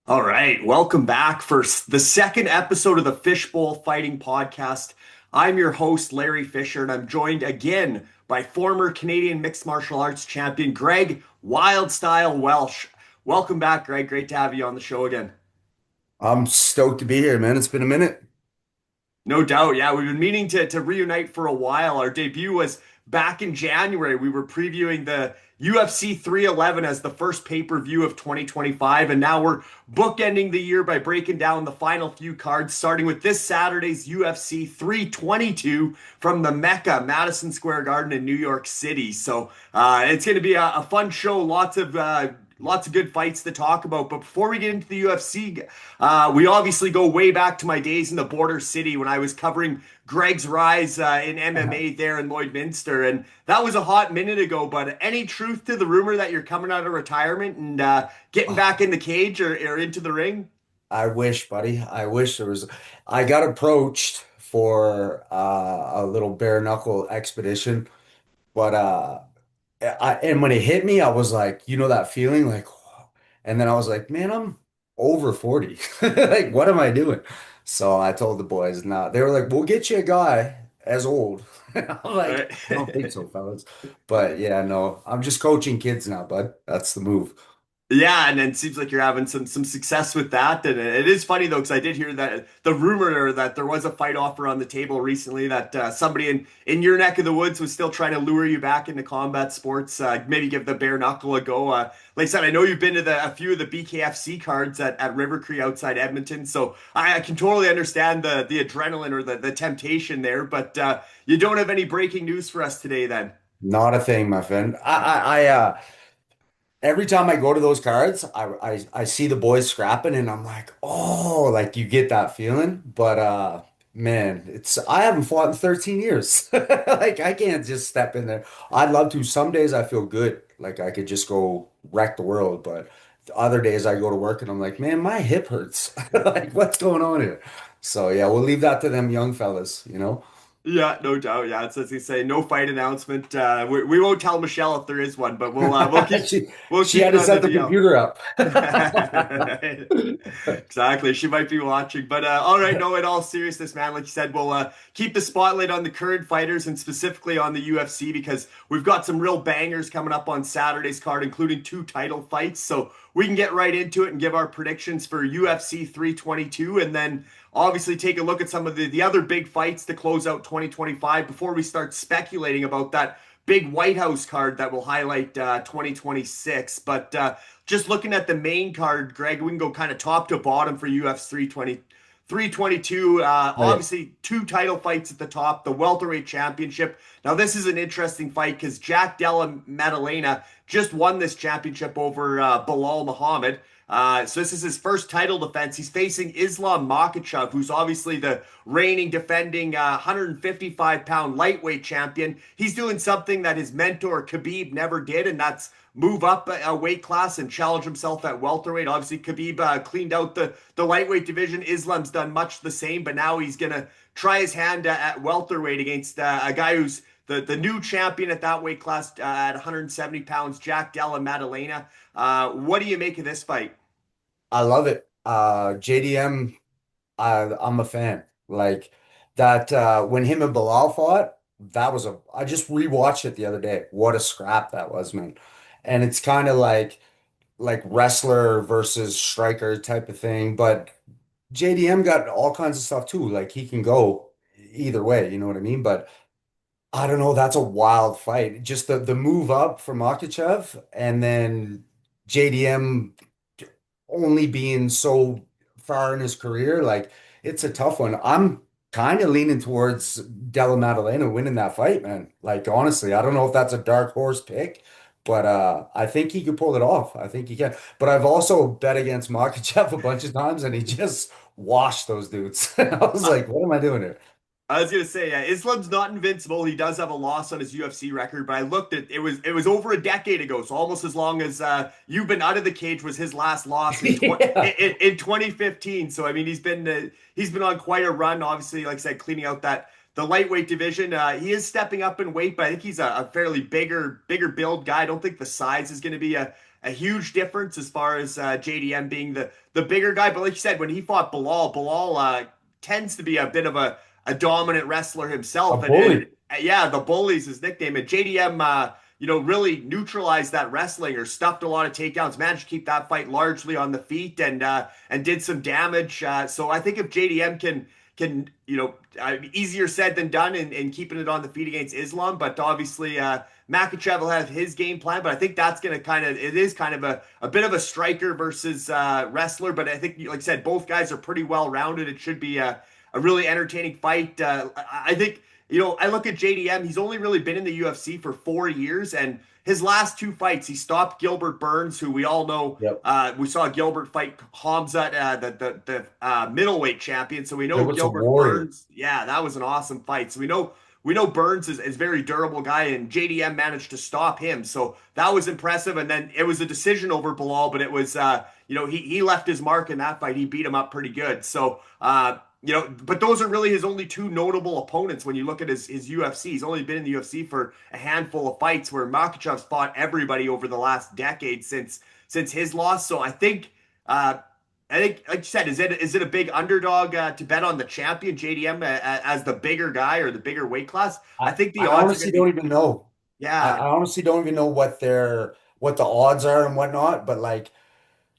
All right, welcome back for the second episode of the Fishbowl Fighting Podcast. I'm your host, Larry Fisher, and I'm joined again by former Canadian mixed martial arts champion Greg Wildstyle Welsh. Welcome back, Greg. Great to have you on the show again. I'm stoked to be here, man. It's been a minute. No doubt. Yeah, we've been meaning to reunite for a while. Our debut was back in January. We were previewing the UFC 311 as the first pay-per-view of 2025, and now we're bookending the year by breaking down the final few cards, starting with this Saturday's UFC 322 from the Mecca, Madison Square Garden in New York City. So it's going to be a fun show. Lots of good fights to talk about. But before we get into the UFC, we obviously go way back to my days in the border city when I was covering Greg's rise in MMA there in Lloydminster. And that was a hot minute ago. But any truth to the rumor that you're coming out of retirement and getting back in the cage or into the ring? I wish, buddy. I wish there was. I got approached for a little bare knuckle expedition, but and when it hit me, I was like, you know that feeling, like, and then I was like, man, I'm over 40. Like, what am I doing? So I told the boys, nah. They were like, we'll get you a guy as old. I'm like, I don't think so, fellas. But yeah, no, I'm just coaching kids now, bud. That's the move. Yeah, and then it seems like you're having some success with that. And it is funny though, because I did hear that the rumor that there was a fight offer on the table recently that somebody in your neck of the woods was still trying to lure you back into combat sports. Maybe give the bare knuckle a go. Like I said, I know you've been to a few of the BKFC cards at River Cree outside Edmonton, so I can totally understand the adrenaline or the temptation there. But you don't have any breaking news for us today, then. Not a thing, my friend. Every time I go to those cards, I see the boys scrapping and I'm like, oh, like you get that feeling. But man, I haven't fought in 13 years. Like I can't just step in there. I'd love to. Some days I feel good. Like I could just go wreck the world, but the other days I go to work and I'm like, man, my hip hurts. Like what's going on here? So yeah, we'll leave that to them young fellas, you know? Yeah, no doubt. Yeah, it's as you say, no fight announcement. We won't tell Michelle if there is one, but we'll keep She we'll she keep had it to on the set the DL. computer up. Exactly. She might be watching. But all right, no, in all seriousness, man, like you said, we'll keep the spotlight on the current fighters and specifically on the UFC because we've got some real bangers coming up on Saturday's card, including two title fights. So we can get right into it and give our predictions for UFC 322 and then obviously take a look at some of the other big fights to close out 2025 before we start speculating about that big White House card that will highlight 2026. But just looking at the main card, Greg, we can go kind of top to bottom for UFC 322. Oh yeah. Obviously, two title fights at the top, the welterweight championship. Now, this is an interesting fight because Jack Della Maddalena just won this championship over Bilal Muhammad. So this is his first title defense. He's facing Islam Makhachev, who's obviously the reigning, defending 155-pound lightweight champion. He's doing something that his mentor Khabib never did, and that's move up a weight class and challenge himself at welterweight. Obviously, Khabib cleaned out the lightweight division. Islam's done much the same, but now he's gonna try his hand at welterweight against a guy who's the new champion at that weight class at 170 pounds, Jack Della Maddalena. What do you make of this fight? I love it. JDM, I'm a fan. Like that when him and Bilal fought, I just rewatched it the other day. What a scrap that was, man. And it's kind of like wrestler versus striker type of thing. But JDM got all kinds of stuff too. Like he can go either way, you know what I mean? But I don't know, that's a wild fight. Just the move up from Makhachev and then JDM only being so far in his career, like it's a tough one. I'm kind of leaning towards Della Maddalena winning that fight, man. Like honestly, I don't know if that's a dark horse pick, but I think he could pull it off. I think he can. But I've also bet against Makhachev a bunch of times and he just washed those dudes. I was like, what am I doing here? I was gonna say, yeah, Islam's not invincible. He does have a loss on his UFC record, but I looked at it was over a decade ago, so almost as long as you've been out of the cage was his last loss Yeah. in 2015. So I mean, he's been on quite a run. Obviously, like I said, cleaning out that the lightweight division. He is stepping up in weight, but I think he's a fairly bigger build guy. I don't think the size is going to be a huge difference as far as JDM being the bigger guy. But like you said, when he fought Bilal tends to be a bit of a dominant wrestler A himself, and bully. yeah, the bully's his nickname. And JDM, really neutralized that wrestling or stuffed a lot of takedowns, managed to keep that fight largely on the feet, and did some damage. So I think if JDM can easier said than done in keeping it on the feet against Islam, but obviously Makhachev will have his game plan. But I think that's going to it is kind of a bit of a striker versus wrestler. But I think, like I said, both guys are pretty well rounded. It should be a really entertaining fight. I think, I look at JDM, he's only really been in the UFC for 4 years, and his last two fights, he stopped Gilbert Burns, who we all know. Yep. We saw Gilbert fight Hamza, the middleweight champion. So we know Gilbert's a Gilbert warrior. Burns. Yeah, that was an awesome fight. So we know Burns is a very durable guy, and JDM managed to stop him. So that was impressive. And then it was a decision over Bilal, but it was he left his mark in that fight. He beat him up pretty good. So but those are really his only two notable opponents when you look at his UFC. He's only been in the UFC for a handful of fights, where Makhachev's fought everybody over the last decade since his loss. So I think, like you said, is it a big underdog to bet on the champion JDM as the bigger guy or the bigger weight class? I think the I odds are honestly going to don't be, even know. yeah. I honestly don't even know what the odds are and whatnot. But like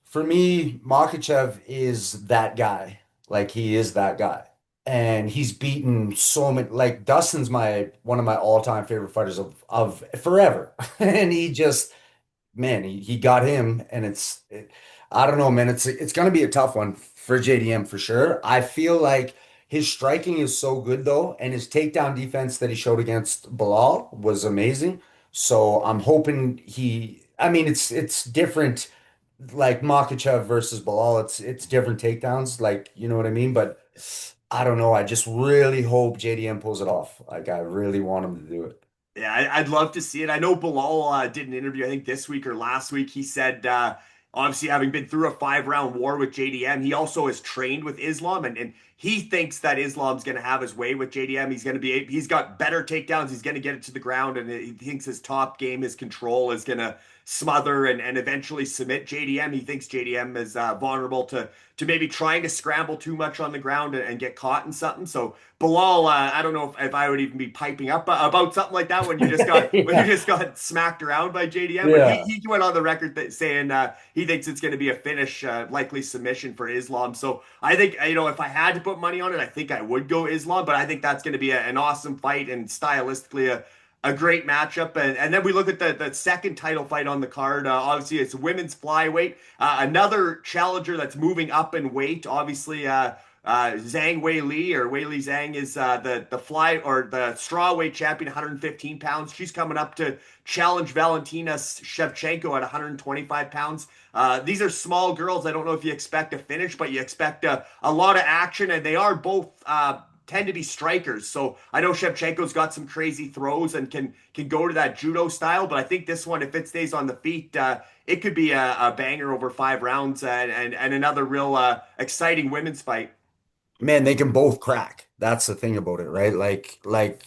for me, Makachev is that guy. Like he is that guy. And he's beaten so many, like Dustin's my one of my all-time favorite fighters of forever. And he just, man, he got him, and I don't know, man. It's gonna be a tough one for JDM for sure. I feel like his striking is so good though, and his takedown defense that he showed against Bilal was amazing. So I'm hoping I mean, it's different, like Makhachev versus Bilal. It's different takedowns, like you know what I mean. But I don't know. I just really hope JDM pulls it off. Like I really want him to do it. Yeah, I'd love to see it. I know Bilal did an interview, I think this week or last week. He said, obviously, having been through a 5-round war with JDM, he also has trained with Islam, and he thinks that Islam's going to have his way with JDM. He's got better takedowns. He's going to get it to the ground, and he thinks his top game, his control, is going to smother and eventually submit JDM. He thinks JDM is vulnerable to maybe trying to scramble too much on the ground and get caught in something. So Bilal, I don't know if I would even be piping up about something like that when you just got when you Yeah. just got smacked around by JDM. But Yeah. he went on the record saying he thinks it's going to be a finish, likely submission for Islam. So I think if I had to put money on it, I think I would go Islam. But I think that's going to be an awesome fight and stylistically a great matchup. And then we look at the second title fight on the card. Obviously, it's women's flyweight. Another challenger that's moving up in weight. Obviously, Zhang Weili, or Weili Zhang, is the fly or the strawweight champion, 115 pounds. She's coming up to challenge Valentina Shevchenko at 125 pounds. These are small girls. I don't know if you expect a finish, but you expect a lot of action, and they are both tend to be strikers. So I know Shevchenko's got some crazy throws and can go to that judo style, but I think this one, if it stays on the feet, it could be a banger over 5 rounds, and another real exciting women's fight. Man, they can both crack. That's the thing about it, right? Like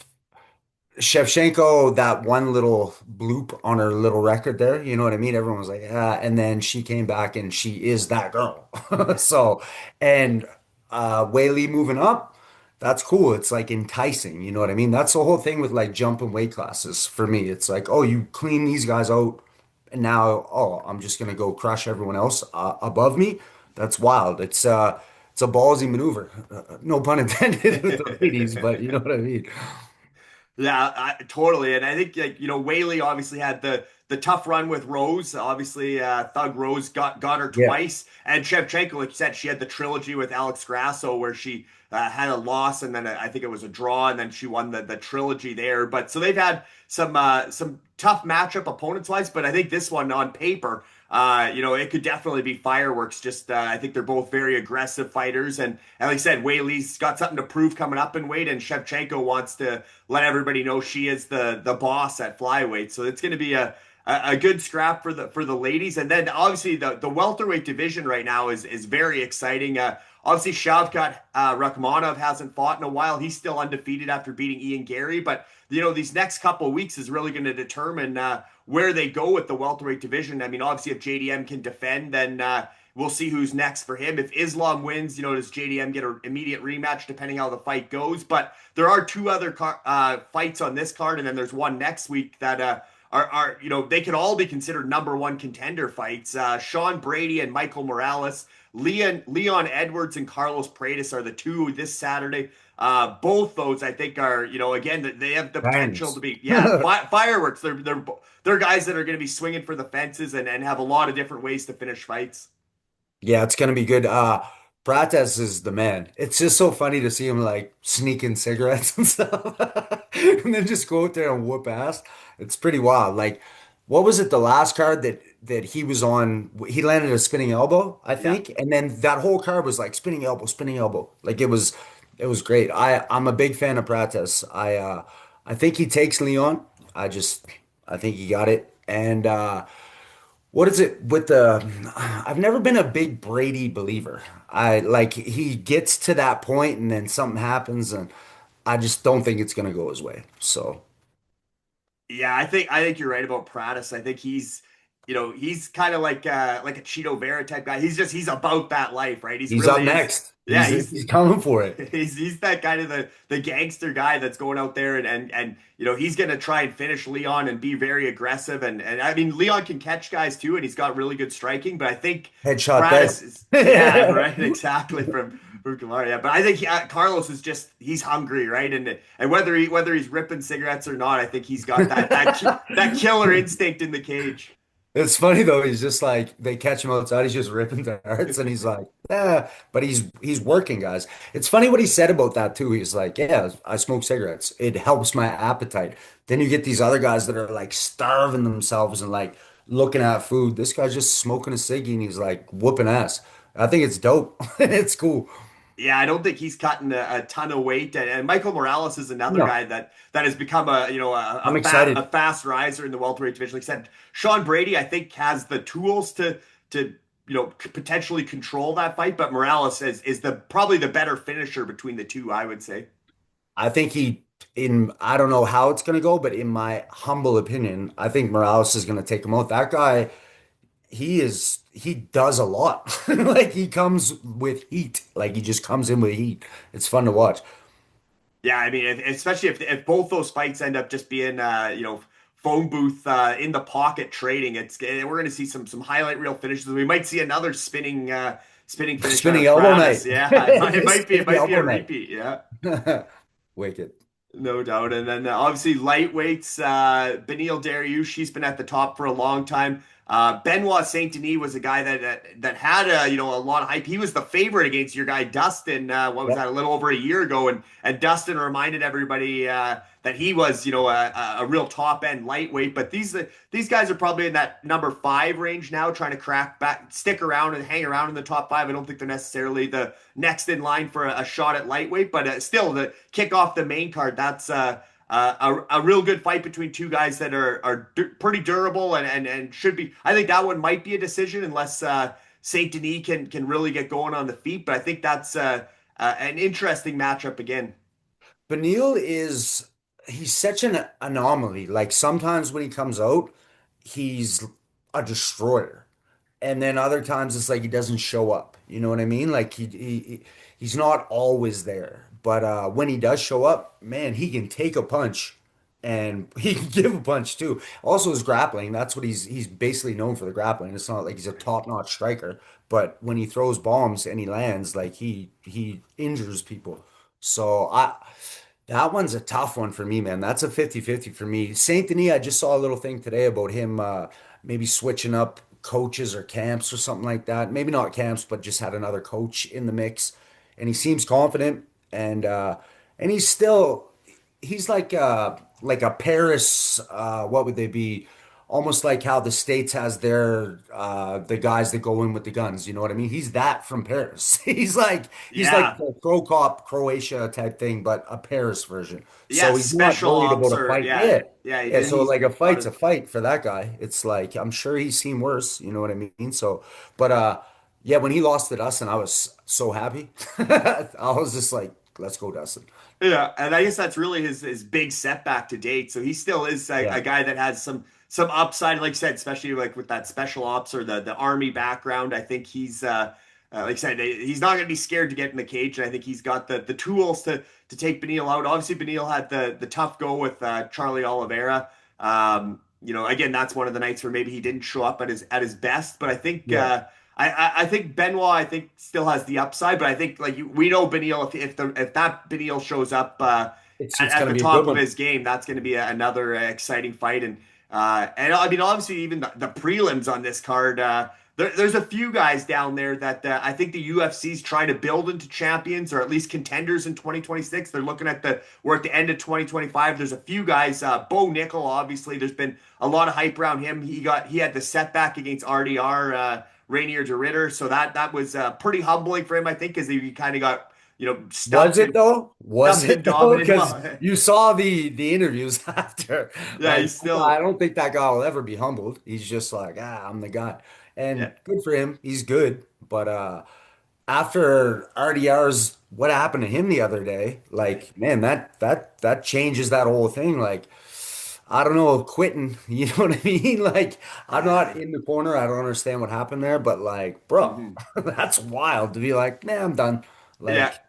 Shevchenko, that one little bloop on her little record there, you know what I mean? Everyone was like, ah, and then she came back and she is that girl. So, and Weili moving up, that's cool. It's like enticing, you know what I mean? That's the whole thing with like jumping weight classes for me. It's like, oh, you clean these guys out, and now, oh, I'm just gonna go crush everyone else above me. That's wild. It's a ballsy maneuver. No pun intended with the ladies, but you know what I mean? Yeah, totally. And I think, like, Whaley obviously had the tough run with Rose. Obviously, Thug Rose got her Yeah. twice, and Shevchenko, like you said, she had the trilogy with Alex Grasso where she had a loss, and then I think it was a draw, and then she won the trilogy there. But so they've had some tough matchup opponents wise, but I think this one on paper, it could definitely be fireworks. Just I think they're both very aggressive fighters, and like I said, Whaley's got something to prove coming up in weight, and Shevchenko wants to let everybody know she is the boss at flyweight. So it's going to be a good scrap for the ladies. And then obviously the welterweight division right now is very exciting. Obviously Shavkat Rakhmonov hasn't fought in a while. He's still undefeated after beating Ian Gary, but these next couple of weeks is really going to determine where they go with the welterweight division. I mean, obviously if JDM can defend, then we'll see who's next for him. If Islam wins, does JDM get an immediate rematch depending how the fight goes? But there are two other fights on this card, and then there's one next week that are they could all be considered number one contender fights. Sean Brady and Michael Morales, Leon Edwards and Carlos Paredes are the two this Saturday. Both those I think are again they have the potential Bangs. to be fireworks. They're guys that are going to be swinging for the fences and have a lot of different ways to finish fights. Yeah, it's gonna be good. Prates is the man. It's just so funny to see him like sneaking cigarettes and stuff, and then just go out there and whoop ass. It's pretty wild. Like, what was it? The last card that he was on, he landed a spinning elbow, I Yeah. think, and then that whole card was like spinning elbow, spinning elbow. Like it was great. I'm a big fan of Prates. I think he takes Leon. I think he got it, and what is it with the? I've never been a big Brady believer. I like he gets to that point and then something happens and I just don't think it's gonna go his way. So Yeah, I think you're right about Pratis. I think he's kind of like a Cheeto Vera type guy. He's about that life, right? He's he's up really is. next. Yeah, He's coming for it. he's that kind of the gangster guy that's going out there and he's gonna try and finish Leon and be very aggressive and I mean Leon can catch guys too and he's got really good striking, but I think Headshot Pratis is yeah, dead. right, exactly from Kamara. Yeah, but I think Carlos is just he's hungry, right? And whether he's ripping cigarettes or not, I think he's got that killer instinct in the cage. It's funny though, he's just like they catch him outside, he's just ripping darts and he's like, yeah, but he's working, guys. It's funny what he said about that too. He's like, yeah, I smoke cigarettes. It helps my appetite. Then you get these other guys that are like starving themselves and like looking at food. This guy's just smoking a ciggy and he's like whooping ass. I think it's dope. It's cool. Yeah, I don't think he's cutting a ton of weight, and Michael Morales is another No, guy that has become I'm a excited. fast riser in the welterweight division. Like I said, Sean Brady, I think, has the tools to potentially control that fight, but Morales is the probably the better finisher between the two, I would say. I think I don't know how it's gonna go, but in my humble opinion, I think Morales is gonna take him out. That guy, he does a lot. Like he comes with heat. Like he just comes in with heat. It's fun to watch. Yeah, I mean, especially if both those fights end up just being phone booth in the pocket trading, we're going to see some highlight reel finishes. We might see another spinning finish out Spinning of elbow Pratis. night. Yeah, it Spinning might be elbow a night. repeat. Yeah. Wicked. No doubt. And then obviously lightweights, Beneil Dariush, she's been at the top for a long time. Benoit Saint Denis was a guy that had a lot of hype. He was the favorite against your guy Dustin. What was Yep. that? A little over a year ago, and Dustin reminded everybody that he was a real top end lightweight. But these guys are probably in that number five range now, trying to crack back, stick around and hang around in the top five. I don't think they're necessarily the next in line for a shot at lightweight, but still the kick off the main card. That's a real good fight between two guys that are pretty durable and should be. I think that one might be a decision unless Saint Denis can really get going on the feet. But I think that's an interesting matchup again. Beneil he's such an anomaly. Like sometimes when he comes out, he's a destroyer. And then other times it's like he doesn't show up. You know what I mean? Like he's not always there. But when he does show up, man, he can take a punch and he can give a punch too. Also his grappling, that's what he's basically known for the grappling. It's not like he's a top-notch striker, but when he throws bombs and he lands, like he injures people. So that one's a tough one for me, man. That's a 50-50 for me. Saint Denis, I just saw a little thing today about him maybe switching up coaches or camps or something like that. Maybe not camps, but just had another coach in the mix. And he seems confident and he's like a Paris what would they be? almost like how the States has their the guys that go in with the guns, you know what I mean? He's that from Paris. He's like Yeah. the Pro Cop Croatia type thing, but a Paris version. Yeah, So he's not special worried ops about a or fight. yeah. Yeah. Yeah, Yeah, and so he's like a got fight's his a fight for that guy. It's like I'm sure he's seen worse, you know what I mean? So, but yeah, when he lost to Dustin, I was so happy. I was just like, let's go, Dustin. yeah, and I guess that's really his big setback to date. So he still is a Yeah. guy that has some upside, like I said, especially like with that special ops or the army background. I think he's like I said, he's not going to be scared to get in the cage, and I think he's got the tools to take Beneil out. Obviously, Beneil had the tough go with Charlie Oliveira. Again, that's one of the nights where maybe he didn't show up at his best, but I think. Yeah. I think Benoit still has the upside, but I think we know Beneil if that Beneil shows up It's at gonna the be a top good of one. his game, that's going to be another exciting fight. And I mean obviously even the prelims on this card, there's a few guys down there that I think the UFC's trying to build into champions or at least contenders in 2026. They're looking at we're at the end of 2025. There's a few guys. Bo Nickel, obviously, there's been a lot of hype around him. He had the setback against RDR. Rainier de Ritter. So that was pretty humbling for him, I think, because he kind of got Was it though? Was stuffed and it though? dominated. Because Well, you saw the interviews after. yeah, Like, he's I still don't think that guy will ever be humbled. He's just like, I'm the guy. yeah. And good for him. He's good. But after RDR's what happened to him the other day, like, man, that changes that whole thing. Like, I don't know, quitting, you know what I mean? Like, I'm not Yeah. in the corner. I don't understand what happened there, but like, bro, Mhm. that's wild to be like, man, I'm done. Yeah. Like,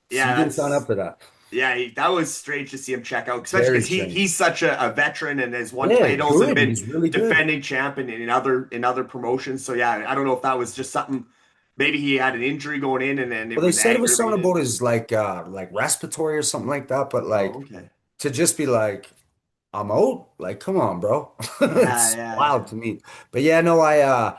so you Yeah, didn't sign up that's for that. yeah, that was strange to see him check out, especially Very because strange. he's such a veteran and has won Yeah, titles and good. been He's really good. defending champion in other promotions. So yeah, I don't know if that was just something. Maybe he had an injury going in, and then it Well, they was said it was something aggravated. about his like respiratory or something like that, but Oh, like okay. to just be like, I'm out, like, come on, bro. Yeah, It's yeah, wild yeah. to me. But yeah, no, I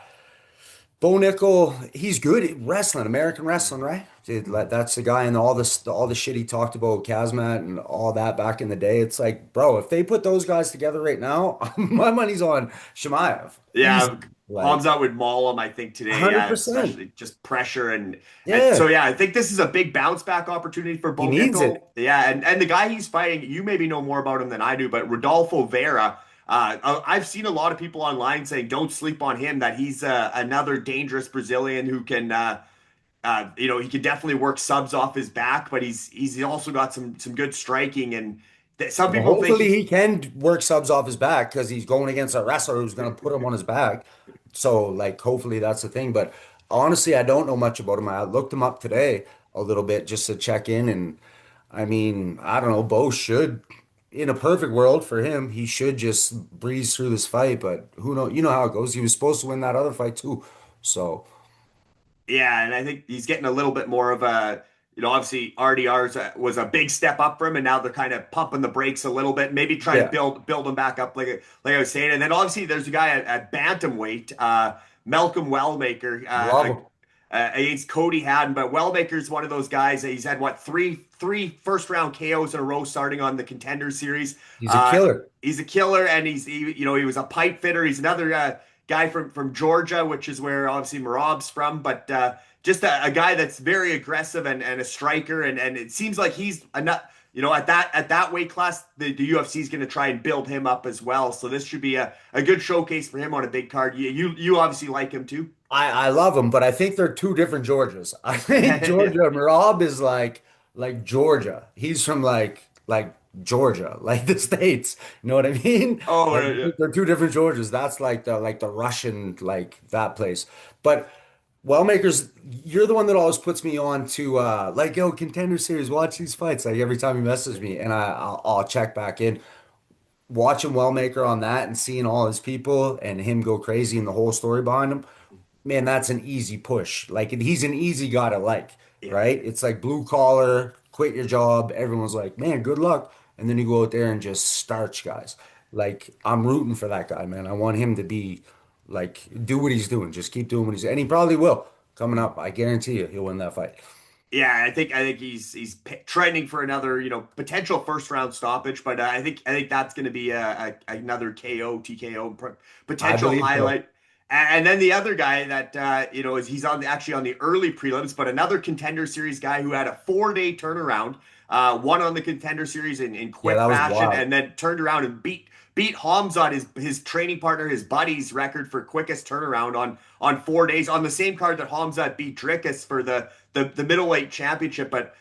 Bo Nickel, he's good at wrestling, American wrestling, right? Dude, like, that's the guy and all the shit he talked about Kazmat and all that back in the day. It's like, bro, if they put those guys together right now, my money's on Shemaev. Easy. Yeah, Like Hamzat would maul him, I think, today. Yeah, 100%. especially just pressure and so Yeah, yeah, I think this is a big bounce back opportunity for he Bo needs it. Nickel. Yeah, and the guy he's fighting, you maybe know more about him than I do, but Rodolfo Vera. I've seen a lot of people online saying don't sleep on him. That he's another dangerous Brazilian who can, he can definitely work subs off his back, but he's also got some good striking, and some Well, people think hopefully he can work subs off his back because he's going against a wrestler who's going to put him on his back. So, like, hopefully that's the thing. But honestly, I don't know much about him. I looked him up today a little bit just to check in. And I mean, I don't know. Bo should, in a perfect world for him, he should just breeze through this fight. But who knows? You know how it goes. He was supposed to win that other fight too. So, Yeah, and I think he's getting a little bit more of obviously RDR's was a big step up for him, and now they're kind of pumping the brakes a little bit, maybe trying to yeah, build him back up, like I was saying. And then obviously there's a guy at bantamweight, Malcolm Wellmaker, love him. against Cody Haddon. But Wellmaker's one of those guys that he's had what three first round KOs in a row starting on the Contender Series. He's a Uh, killer. he's a killer, and he was a pipe fitter. He's another guy from Georgia, which is where obviously Marab's from, but just a guy that's very aggressive and a striker, and it seems like he's enough. At that weight class, the UFC is going to try and build him up as well. So this should be a good showcase for him on a big card. You obviously like him too. I love them, but I think they're two different Georgias. I think Yeah. Georgia Rob is like Georgia. He's from like Georgia, like the States. You know what I mean? Oh, Like I think they're two different Georgias. That's like the Russian like that place. But Wellmakers, you're the one that always puts me on to like yo Contender Series. Watch these fights. Like every time he messages me, and I'll check back in watching Wellmaker on that and seeing all his people and him go crazy and the whole story behind him, man, that's an easy push. Like he's an easy guy to like, yeah. right? It's like blue collar, quit your job. Everyone's like, man, good luck. And then you go out there and just starch guys. Like I'm rooting for that guy, man. I want him to be like do what he's doing. Just keep doing what he's and he probably will coming up. I guarantee you he'll win that fight. Yeah, I think he's trending for another, potential first round stoppage, but I think that's going to be another KO TKO I potential believe so. highlight. And then the other guy that is he's actually on the early prelims, but another contender series guy who had a 4 day turnaround, won on the contender series in Yeah, quick that was fashion, wild. and then turned around and beat Hamzat, his training partner, his buddy's record for quickest turnaround on 4 days on the same card that Hamzat beat Drickus for the middleweight championship. But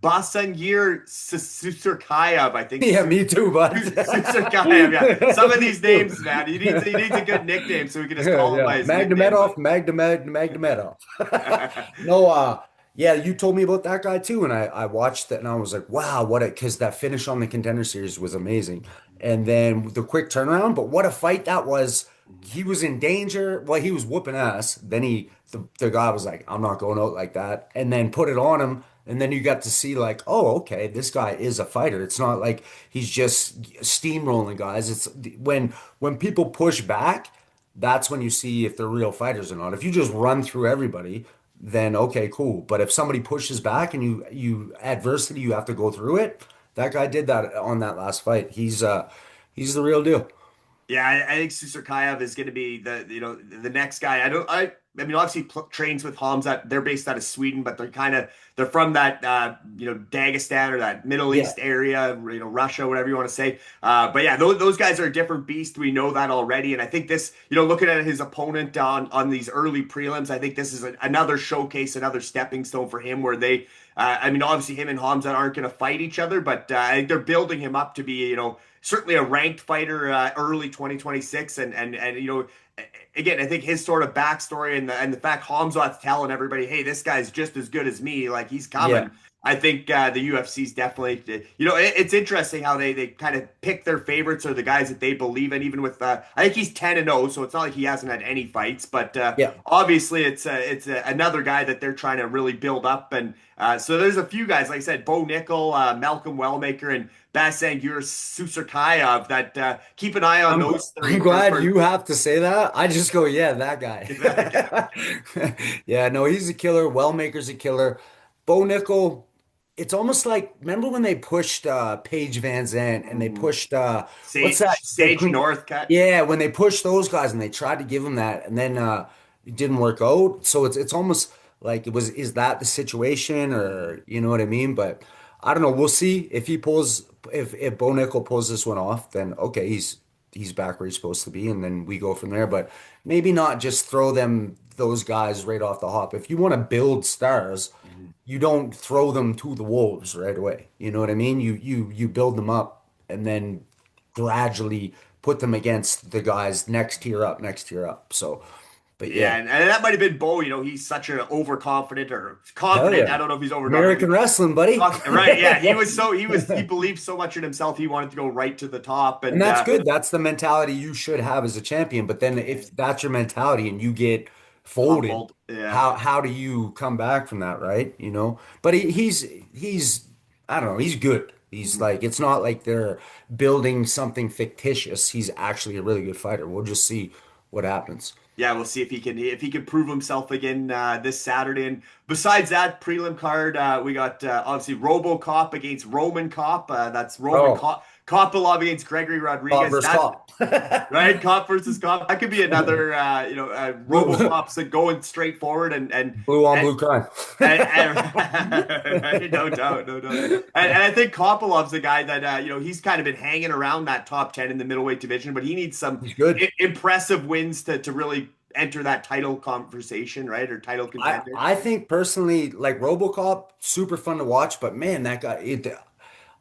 Basangir Susurkayev, I think Yeah, me too, bud. Susurkayev, yeah. Some of Me these too. names, man, he needs a good nickname so we can just call him Yeah, by his nickname. Magnomedov, Magnomedov. No, yeah, you told me about that guy too, and I watched it and I was like, wow, what a because that finish on the Contender Series was amazing, and then the quick turnaround. But what a fight that was! He was in danger. Well, he was whooping ass. Then the guy was like, I'm not going out like that, and then put it on him. And then you got to see like, oh, okay, this guy is a fighter. It's not like he's just steamrolling guys. It's when people push back, that's when you see if they're real fighters or not. If you just run through everybody, then okay, cool. But if somebody pushes back and you adversity, you have to go through it. That guy did that on that last fight. He's the real deal. Yeah, I think Susurkayev is going to be the next guy. I mean, obviously trains with Hamzat. They're based out of Sweden, but they're from that Dagestan or that Middle Yeah. East area, Russia, whatever you want to say. But yeah, those guys are a different beast. We know that already, and I think this, looking at his opponent on these early prelims, I think this is another showcase, another stepping stone for him, where they. I mean, obviously, him and Hamzat aren't going to fight each other, but I think they're building him up to be, certainly a ranked fighter early 2026, and again, I think his sort of backstory and the fact Hamzat's telling everybody, hey, this guy's just as good as me, like he's Yeah. coming. I think the UFC's definitely, it's interesting how they kind of pick their favorites or the guys that they believe in. Even with, I think he's 10-0, so it's not like he hasn't had any fights, but Yeah. obviously it's another guy that they're trying to really build up. And so there's a few guys, like I said, Bo Nickel, Malcolm Wellmaker, and Basangur Susurkayev that keep an eye on those I'm three glad for you have to say that. I just go, yeah, that that. guy. Yeah, no, he's a killer. Wellmaker's a killer. Bo Nickel, it's almost like remember when they pushed Paige Van Zandt and they pushed what's that? The Sage Queen. Northcutt. Yeah, when they pushed those guys and they tried to give him that and then it didn't work out. So it's almost like is that the situation or you know what I mean? But I don't know. We'll see if he pulls if Bo Nickel pulls this one off, then okay, he's back where he's supposed to be, and then we go from there. But maybe not just throw those guys right off the hop. If you want to build stars, Mhm. you don't throw them to the wolves right away. You know what I mean? You build them up and then gradually put them against the guys next tier up. So, but Yeah, yeah, and that might have been Bo. He's such an overconfident or hell confident. I yeah, don't know if he's overconfident. American wrestling, buddy. Right, yeah, he believed so much in himself. He wanted to go right to the top, And and that's good. That's the mentality you should have as a champion. But then if that's your mentality and you get folded, humbled. Yeah. how do you come back from that, right? You know? But he's I don't know, he's good. He's Mhm. like it's not like they're building something fictitious. He's actually a really good fighter. We'll just see what happens. Yeah, we'll see if he can prove himself again this Saturday. And besides that prelim card, we got obviously RoboCop against Roman Cop. That's Roman Oh, Cop Kopilov against Gregory cop Rodriguez. versus That cop. right, Cop versus Cop. That could be another Blue, RoboCop's going straight forward blue on and blue crime. no doubt, no doubt. And I think Kopilov's the guy that he's kind of been hanging around that top 10 in the middleweight division, but he needs some He's good. impressive wins to really enter that title conversation, right? Or title contender. I think personally, like RoboCop, super fun to watch, but man, that guy,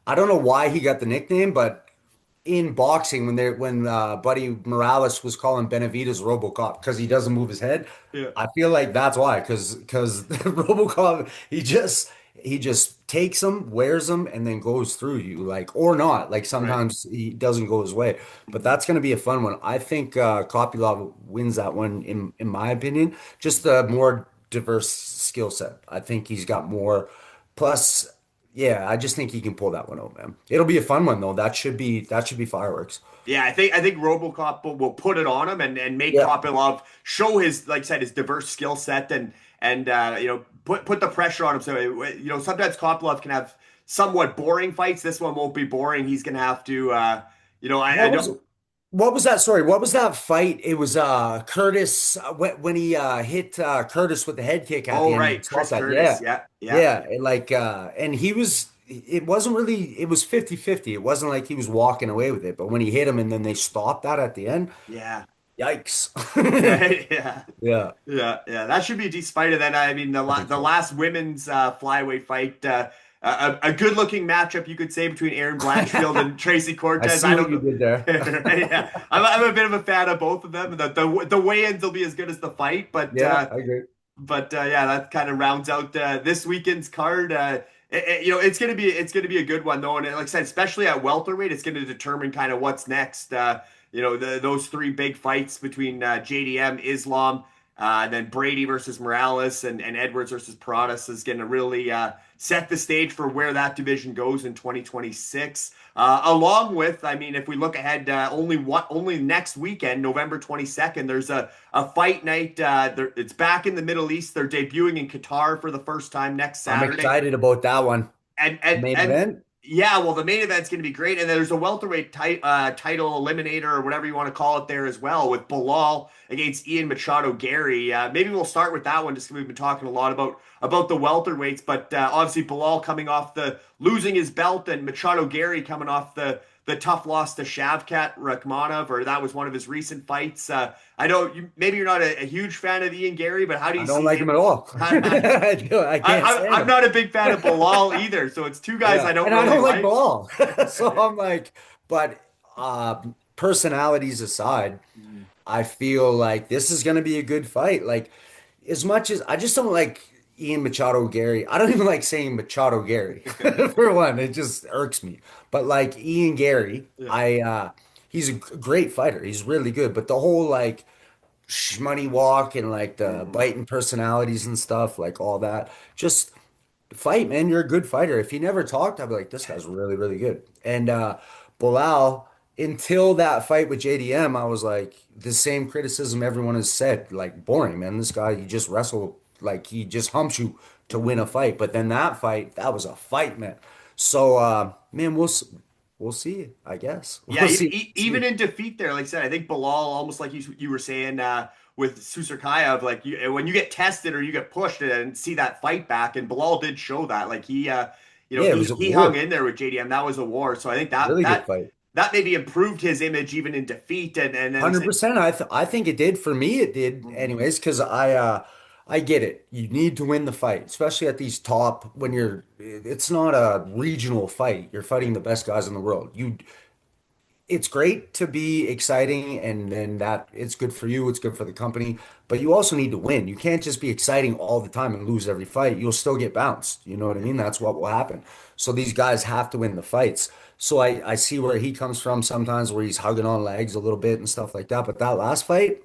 I don't know why he got the nickname, but in boxing, when Buddy Morales was calling Benavidez RoboCop because he doesn't move his head, Yeah. I feel like that's why, because RoboCop he just takes them, wears them, and then goes through you, like or not. Like Right. sometimes he doesn't go his way, but that's gonna be a fun one. I think Kopylov wins that one in my opinion. Just a more diverse skill set. I think he's got more. Plus, yeah, I just think he can pull that one out, man. It'll be a fun one though. That should be fireworks. Yeah, I think RoboCop will put it on him and make Yeah. Kopilov show his, like I said, his diverse skill set, and put the pressure on him. So sometimes Kopylov can have somewhat boring fights. This one won't be boring. He's gonna have to I What was know. what was that? Sorry, what was that fight? It was Curtis when he hit Curtis with the head kick at Oh the end. He right, stopped Chris that. Curtis. Yeah. Yeah, yeah, Yeah, and like and he was it wasn't really it was 50-50. It wasn't like he was walking away with it, but when he hit him and then they stopped that at the end, yeah. yikes. Right? Yeah. Yeah, Yeah. That should be a decent fight. And then I mean I think the so. last women's flyweight fight, a good looking matchup you could say between Aaron Blanchfield and Tracy I Cortez. see I what don't you know. did there. Yeah, I'm a bit of a fan of both of them. The weigh-ins will be as good as the fight, Yeah, I agree. but yeah, that kind of rounds out this weekend's card. It's gonna be a good one though, and like I said, especially at welterweight, it's gonna determine kind of what's next. Those three big fights between JDM, Islam, and then Brady versus Morales and Edwards versus Paradas is gonna really set the stage for where that division goes in 2026. Along with, I mean, if we look ahead, only next weekend, November 22nd, there's a fight night. It's back in the Middle East. They're debuting in Qatar for the first time next I'm Saturday. excited about that one. And The and main and event? yeah, well, the main event's going to be great, and there's a welterweight title eliminator or whatever you want to call it there as well with Bilal against Ian Machado Gary. Maybe we'll start with that one just 'cause we've been talking a lot about the welterweights, but obviously Bilal coming off the losing his belt and Machado Gary coming off the tough loss to Shavkat Rakhmonov, or that was one of his recent fights. I know maybe you're not a huge fan of Ian Gary, but how do I you don't see like him? him at all. I can't stand I'm him. not a big fan of Bilal either, so it's two guys I Yeah, don't and I really don't like like. ball. So I'm like, but personalities aside, Mm. I feel like this is going to be a good fight. Like, as much as I just don't like Ian Machado Gary, I don't even like saying Machado Gary for one. It just irks me. But like Ian Gary, Yeah. he's a great fighter. He's really good. But the whole like shmoney walk and like the Mhm. biting personalities and stuff, like all that, just fight, man. You're a good fighter. If he never talked, I'd be like, this guy's really, really good. And Bilal, until that fight with JDM, I was like, the same criticism everyone has said, like, boring, man. This guy, he just wrestle like he just humps you to win a fight. But then that fight, that was a fight, man. So, man, we'll see, I guess. Yeah, We'll see. even in defeat there, like I said, I think Bilal, almost like you were saying with Susurkayev, like when you get tested or you get pushed and see that fight back, and Bilal did show that, like Yeah, it was a he hung war. in there with JDM. That was a war. So I think Really good fight. that maybe improved his image even in defeat, and then like I said, 100%. I think it did for me. It did mhm, anyways because I get it. You need to win the fight, especially at these top when you're it's not a regional fight. You're fighting the best guys in the world. It's great to be exciting and that it's good for you, it's good for the company, but you also need to win. You can't just be exciting all the time and lose every fight. You'll still get bounced. You know what I mean? That's what will happen. So these guys have to win the fights. So I see where he comes from sometimes where he's hugging on legs a little bit and stuff like that. But that last fight,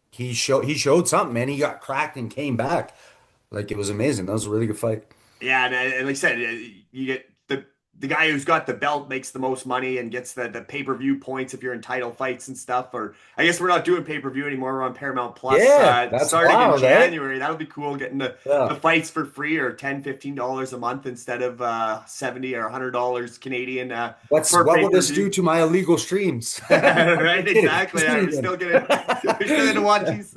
he showed something, man. He got cracked and came back. Like it was amazing. That was a really good fight. yeah, and like I said, you get the guy who's got the belt makes the most money and gets the pay-per-view points if you're in title fights and stuff. Or I guess we're not doing pay-per-view anymore. We're on Paramount Plus Yeah, that's starting in wild, eh? January. That'll be cool getting the Yeah. fights for free or $10-15 a month instead of 70 or $100 Canadian per What will this do pay-per-view. to my illegal streams? Right, I'm kidding. exactly. Just Yeah, kidding. we're still gonna watch these,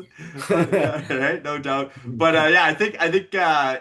right? No doubt. But yeah, I think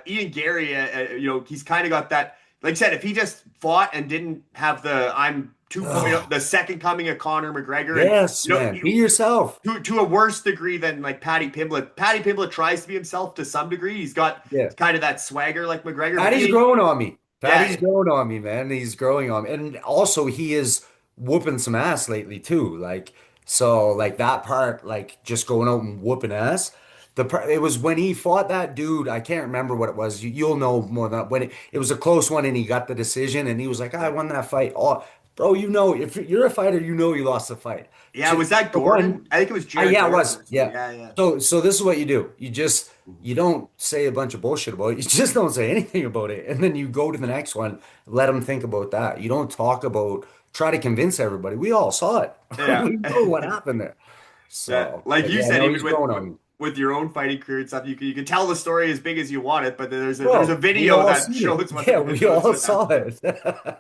Ian Gary, he's kind of got that. Like I said, if he just fought and didn't have the I'm 2.0, Oh, the second coming of Conor McGregor, and yes, you know, man. Be yourself. to a worse degree than like Paddy Pimblett. Paddy Pimblett tries to be himself to some degree. He's got Yeah. kind of that swagger like McGregor, but Patty's Ian, growing on me. Patty's yeah, growing on me, man. He's growing on me. And also he is whooping some ass lately too. Like so like that part, like just going out and whooping ass. It was when he fought that dude, I can't remember what it was. You'll know more than when it was a close one and he got the decision and he was like, I won that fight. Oh, bro, if you're a fighter, you know you lost the fight. yeah. Was that For one, Gordon? I think it was Jared Yeah, it Gordon was. or something. Yeah. Yeah, yeah. So this is what you do. You don't say a bunch of bullshit about it. You just don't say anything about it. And then you go to the next one, let them think about that. You don't try to convince everybody. We all saw it. Yeah. We know what happened there. Yeah, So, like but you yeah, said, no, even he's growing on me. with your own fighting career and stuff. You can tell the story as big as you want it, but there's a Bro, we video all that seen it. shows what Yeah, that we shows all what saw happened. it.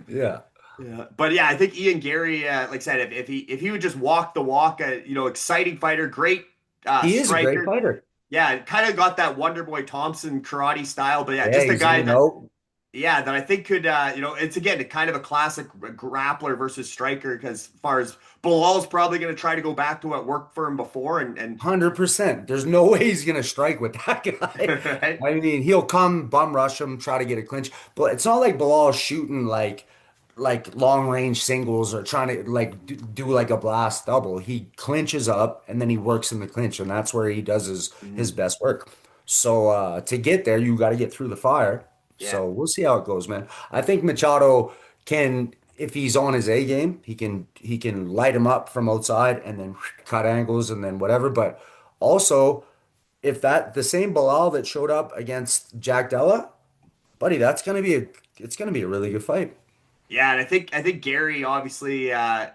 Yeah. Yeah, but yeah, I think Ian Gary, like I said, if he would just walk the walk, exciting fighter, great He is a great striker. fighter. Yeah, kind of got that Wonder Boy Thompson karate style, but yeah, Yeah, just a he's guy in and out. that I think could, it's again kind of a classic grappler versus striker because as far as Bilal's probably going to try to go back to what worked for him before, and 100%. There's no way he's gonna strike with that guy. right? I mean, he'll come bum rush him, try to get a clinch, but it's not like Bilal's shooting like long range singles or trying to like do like a blast double. He clinches up and then he works in the clinch, and that's where he does his Mhm. best work. So to get there, you got to get through the fire. Yeah. So we'll see how it goes, man. I think Machado can, if he's on his A game, he can light him up from outside and then cut angles and then whatever. But also, if that the same Bilal that showed up against Jack Della, buddy, it's gonna be a really good fight. Yeah, and I think Gary obviously, I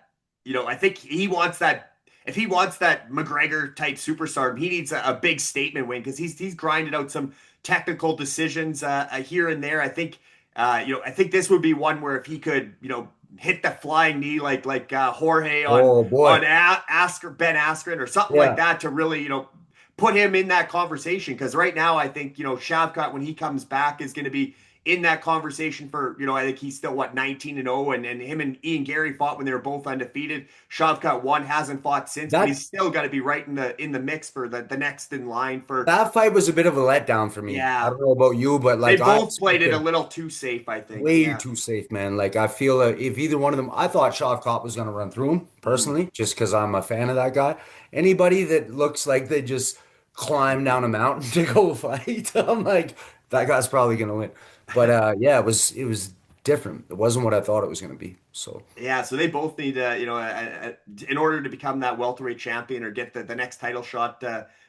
think he wants that. If he wants that McGregor type superstar, he needs a big statement win because he's grinded out some technical decisions here and there. I think this would be one where if he could, hit the flying knee like Jorge on Oh boy. Ben Askren or something like Yeah. that to really put him in that conversation because right now I think Shavkat when he comes back is going to be in that conversation for I think he's still 19-0 and him and Ian Gary fought when they were both undefeated. Shavkat one hasn't fought since, but That he's still got to be right in the mix for the next in line for that fight was a bit of a letdown for me. I yeah. don't know about you, but They like I both played it a expected little too safe, I think. way Yeah. too safe, man. Like I feel if either one of them, I thought Shavkat was gonna run through him Mhm. personally, just because I'm a fan of that guy. Anybody that looks like they just climb down a mountain to go fight, I'm like, that guy's probably gonna win. But yeah, it was different. It wasn't what I thought it was gonna be. So Yeah, so they both need, in order to become that welterweight champion or get the next title shot,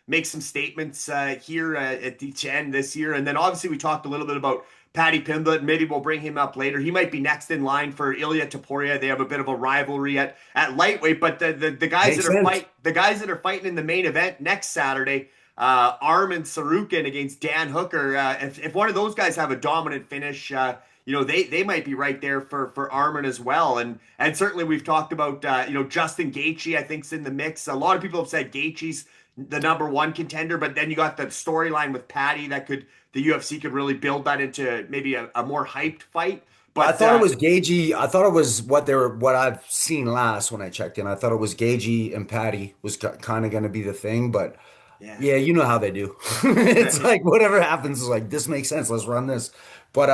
make some statements here at each end this year. And then obviously we talked a little bit about Paddy Pimblett. Maybe we'll bring him up later. He might be next in line for Ilya Taporia. They have a bit of a rivalry at lightweight, but the guys makes sense. the guys that are fighting in the main event next Saturday, Arman Sarukin against Dan Hooker. If one of those guys have a dominant finish, they might be right there for Armin as well. And certainly we've talked about Justin Gaethje. I think's in the mix. A lot of people have said Gaethje's the number one contender, but then you got the storyline with Patty that the UFC could really build that into maybe a more hyped fight. I But thought it was Gagey. I thought it was what I've seen last when I checked in. I thought it was Gagey and Patty was kind of going to be the thing, but yeah, yeah, you know how they do. It's like whatever happens is like this makes sense. Let's run this. But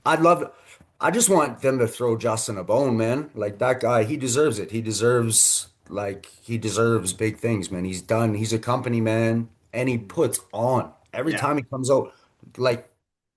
I'd love. I just want them to throw Justin a bone, man. Like that guy, he deserves it. He deserves big things, man. He's done. He's a company man, and he puts on every yeah. time he comes out. Like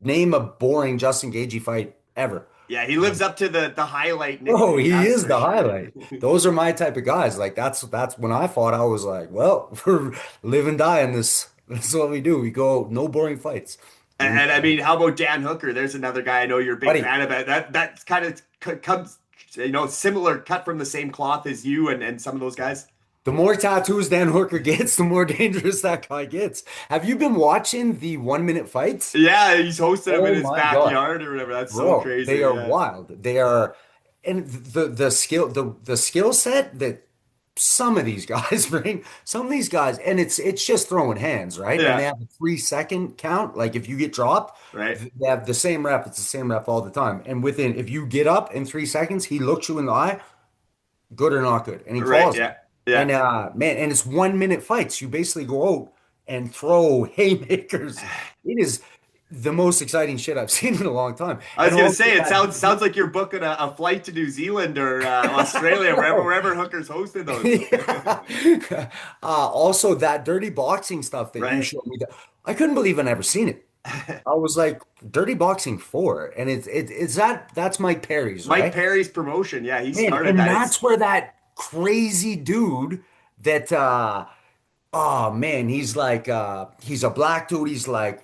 name a boring Justin Gaethje fight ever. Yeah, he lives up to the highlight Oh, nickname, he that's is for the sure. highlight. Those are my type of guys. Like that's when I fought, I was like, well, we're live and die in this. This is what we do. We go no boring fights. And And I mean, how about Dan Hooker? There's another guy I know you're a big buddy, fan of. That's kind of comes, similar, cut from the same cloth as you and some of those guys. the more tattoos Dan Hooker gets, the more dangerous that guy gets. Have you been watching the 1 minute fights? Yeah, he's hosted them in Oh his my God. backyard or whatever. That's so Bro, crazy. they are Yeah, wild. They are, and the skill set that some of these guys bring, some of these guys, and it's just throwing hands, right? And they yeah, have a 3 second count. Like if you get dropped, right. they have the same rep. It's the same rep all the time. And if you get up in 3 seconds, he looks you in the eye, good or not good, and he Right. calls it. Yeah, yeah. And man, and it's 1 minute fights. You basically go out and throw haymakers. It is the most exciting shit I've seen in a long time. I was And gonna also say it that, sounds like you're booking a flight to New Zealand or Australia, bro. wherever Hooker's hosted those. Yeah. Also that dirty boxing stuff that you Right. showed me, that I couldn't believe I never seen it. I was like, Dirty Boxing 4, and that's Mike Perry's, Mike right? Perry's promotion. Yeah, he Man, started and that. that's where that crazy dude that oh man, he's a black dude, he's like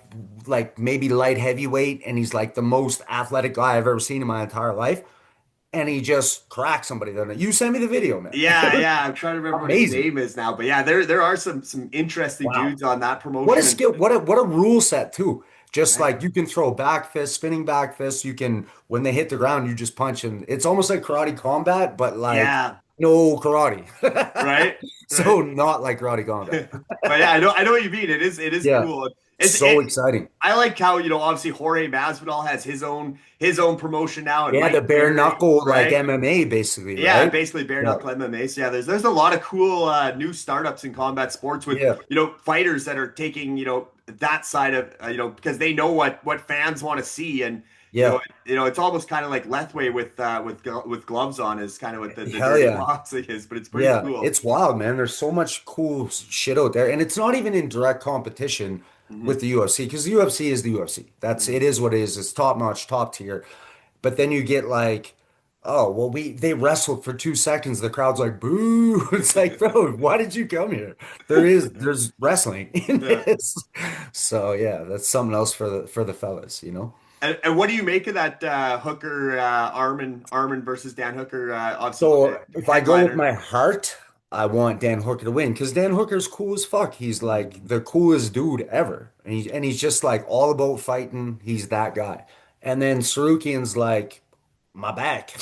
maybe light heavyweight, and he's like the most athletic guy I've ever seen in my entire life. and he just cracked somebody. Then you sent me the video, man. It Yeah, was yeah. I'm trying to remember what his amazing. name is now, but yeah, there are some interesting Wow. dudes on that What a promotion, and skill, what a rule set too. Just right, like you can throw back fists, spinning back fists, you can when they hit the ground, you just punch and it's almost like karate combat, but like yeah, no karate. right, So right. not like karate combat. But yeah, I know what you mean. It is Yeah. cool. It's So it. exciting. I like how obviously Jorge Masvidal has his own promotion now, and Yeah, the Mike bare Perry, knuckle like right? MMA basically, Yeah, right? basically bare Yeah. knuckle MMA. So yeah, there's a lot of cool new startups in combat sports with Yeah. fighters that are taking that side of because they know what fans want to see, and Yeah. it's almost kind of like Lethway with gloves on is kind of what the Hell dirty yeah. boxing is, but it's pretty Yeah. cool. It's wild, man. There's so much cool shit out there. And it's not even in direct competition Hmm. with the UFC because the UFC is the UFC. It Hmm. is what it is. It's top notch, top tier. But then you get like, oh, well, they wrestled for 2 seconds. The crowd's like, boo. It's like, bro, why did you come here? There's wrestling in Yeah. this. So yeah, that's something else for the fellas, you know? And what do you make of that Hooker Armin versus Dan Hooker obviously So if I go with headliner? my heart, I want Dan Hooker to win because Dan Hooker's cool as fuck. He's like the coolest dude ever. And he's just like all about fighting. He's that guy. And then Sarukian's like my back.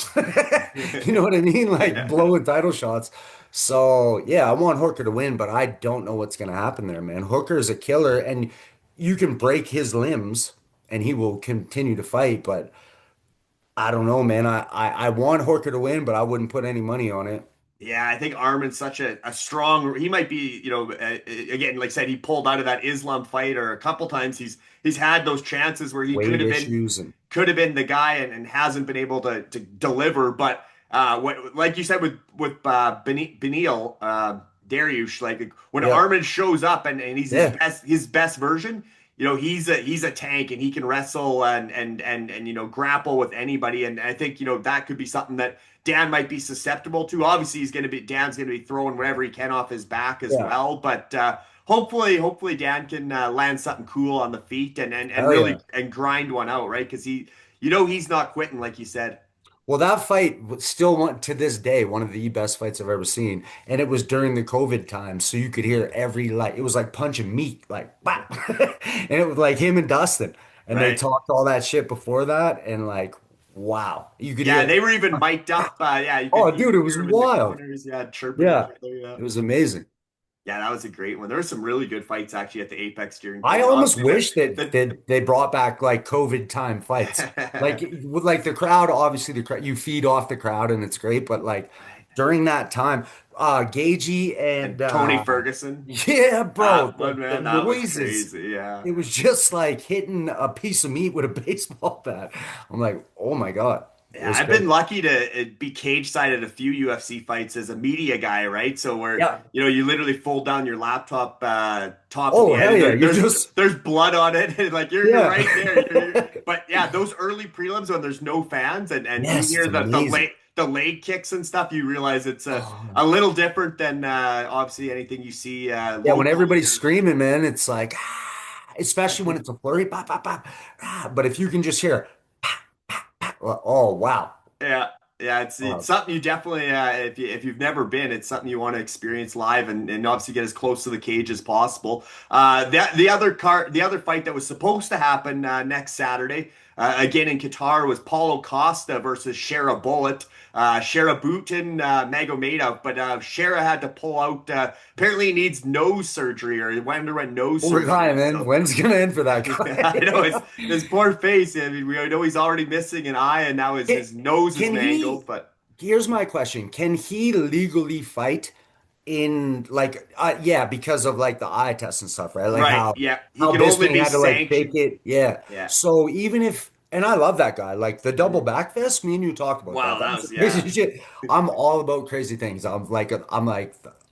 You know what I mean? Like Yeah. blowing title shots. So yeah, I want Hooker to win, but I don't know what's gonna happen there, man. Hooker is a killer, and you can break his limbs and he will continue to fight, but I don't know, man. I want Hooker to win, but I wouldn't put any money on it. Yeah, I think Armin's such a strong. He might be, again, like I said, he pulled out of that Islam fight, or a couple times he's had those chances where he could Weight have been issues and the guy and hasn't been able to deliver. But what like you said with Beneil Dariush, like when yeah, Armin shows up and he's his yeah, best version, he's a tank and he can wrestle and grapple with anybody. And I think that could be something that Dan might be susceptible to. Obviously, Dan's gonna be throwing whatever he can off his back as yeah. well. But hopefully Dan can land something cool on the feet and Hell really yeah. and grind one out, right? Because he's not quitting, like you said. Well, that fight still one to this day, one of the best fights I've ever seen. And it was during the COVID time, so you could hear every like it was like punching meat, like bop. And it was like him and Dustin. And they Right. talked all that shit before that, and like, wow. You could Yeah, hear they were even mic'd up. Yeah, you oh could you dude, could it hear was them in the wild. corners. Yeah, chirping each Yeah. other. Yeah. It was amazing. Yeah, that was a great one. There were some really good fights actually at the Apex during I COVID. almost Obviously, wish that the that they brought back like COVID time fights. Like with like the crowd, obviously the crowd you feed off the crowd and it's great, but like right. during that time, Gagey and And Tony Ferguson. yeah, bro, That one, the man, that was noises. crazy. Yeah. It was just like hitting a piece of meat with a baseball bat. I'm like, oh my God. It Yeah, was I've crazy. been lucky to be cage side at a few UFC fights as a media guy, right? So where Yeah. you literally fold down your laptop top at Oh, the end, hell and yeah. You there's just there's blood on it, and like you're yeah. right there. But yeah, those early prelims when there's no fans and you Yes, it's hear amazing. the leg kicks and stuff, you realize it's a Oh. little different than obviously anything you see Yeah, when locally. everybody's screaming, man, it's like, especially when it's a flurry, pop, pop, pop. But if you can just hear, well, oh, wow. Yeah, yeah, it's Oh, something you definitely if you've never been, it's something you want to experience live and obviously get as close to the cage as possible. The other fight that was supposed to happen next Saturday, again in Qatar, was Paulo Costa versus Shara Bullet. Shara Butin Magomedov, but Shara had to pull out. Apparently, he needs nose surgery or he went underwent nose poor guy, surgery. man. So When's it gonna end for that yeah, I know guy? his poor face. I mean, we know he's already missing an eye, and now his Can, his nose is can mangled. he, But here's my question. Can he legally fight in like yeah, because of like the eye test and stuff, right? Like right, yeah, he how can only Bisping be had to like fake sanctioned. it. Yeah. Yeah. So even if and I love that guy, like the double Mhm. back fist, me and you talked about that. Wow, that That's was crazy yeah. shit. I'm all about crazy things. I'm like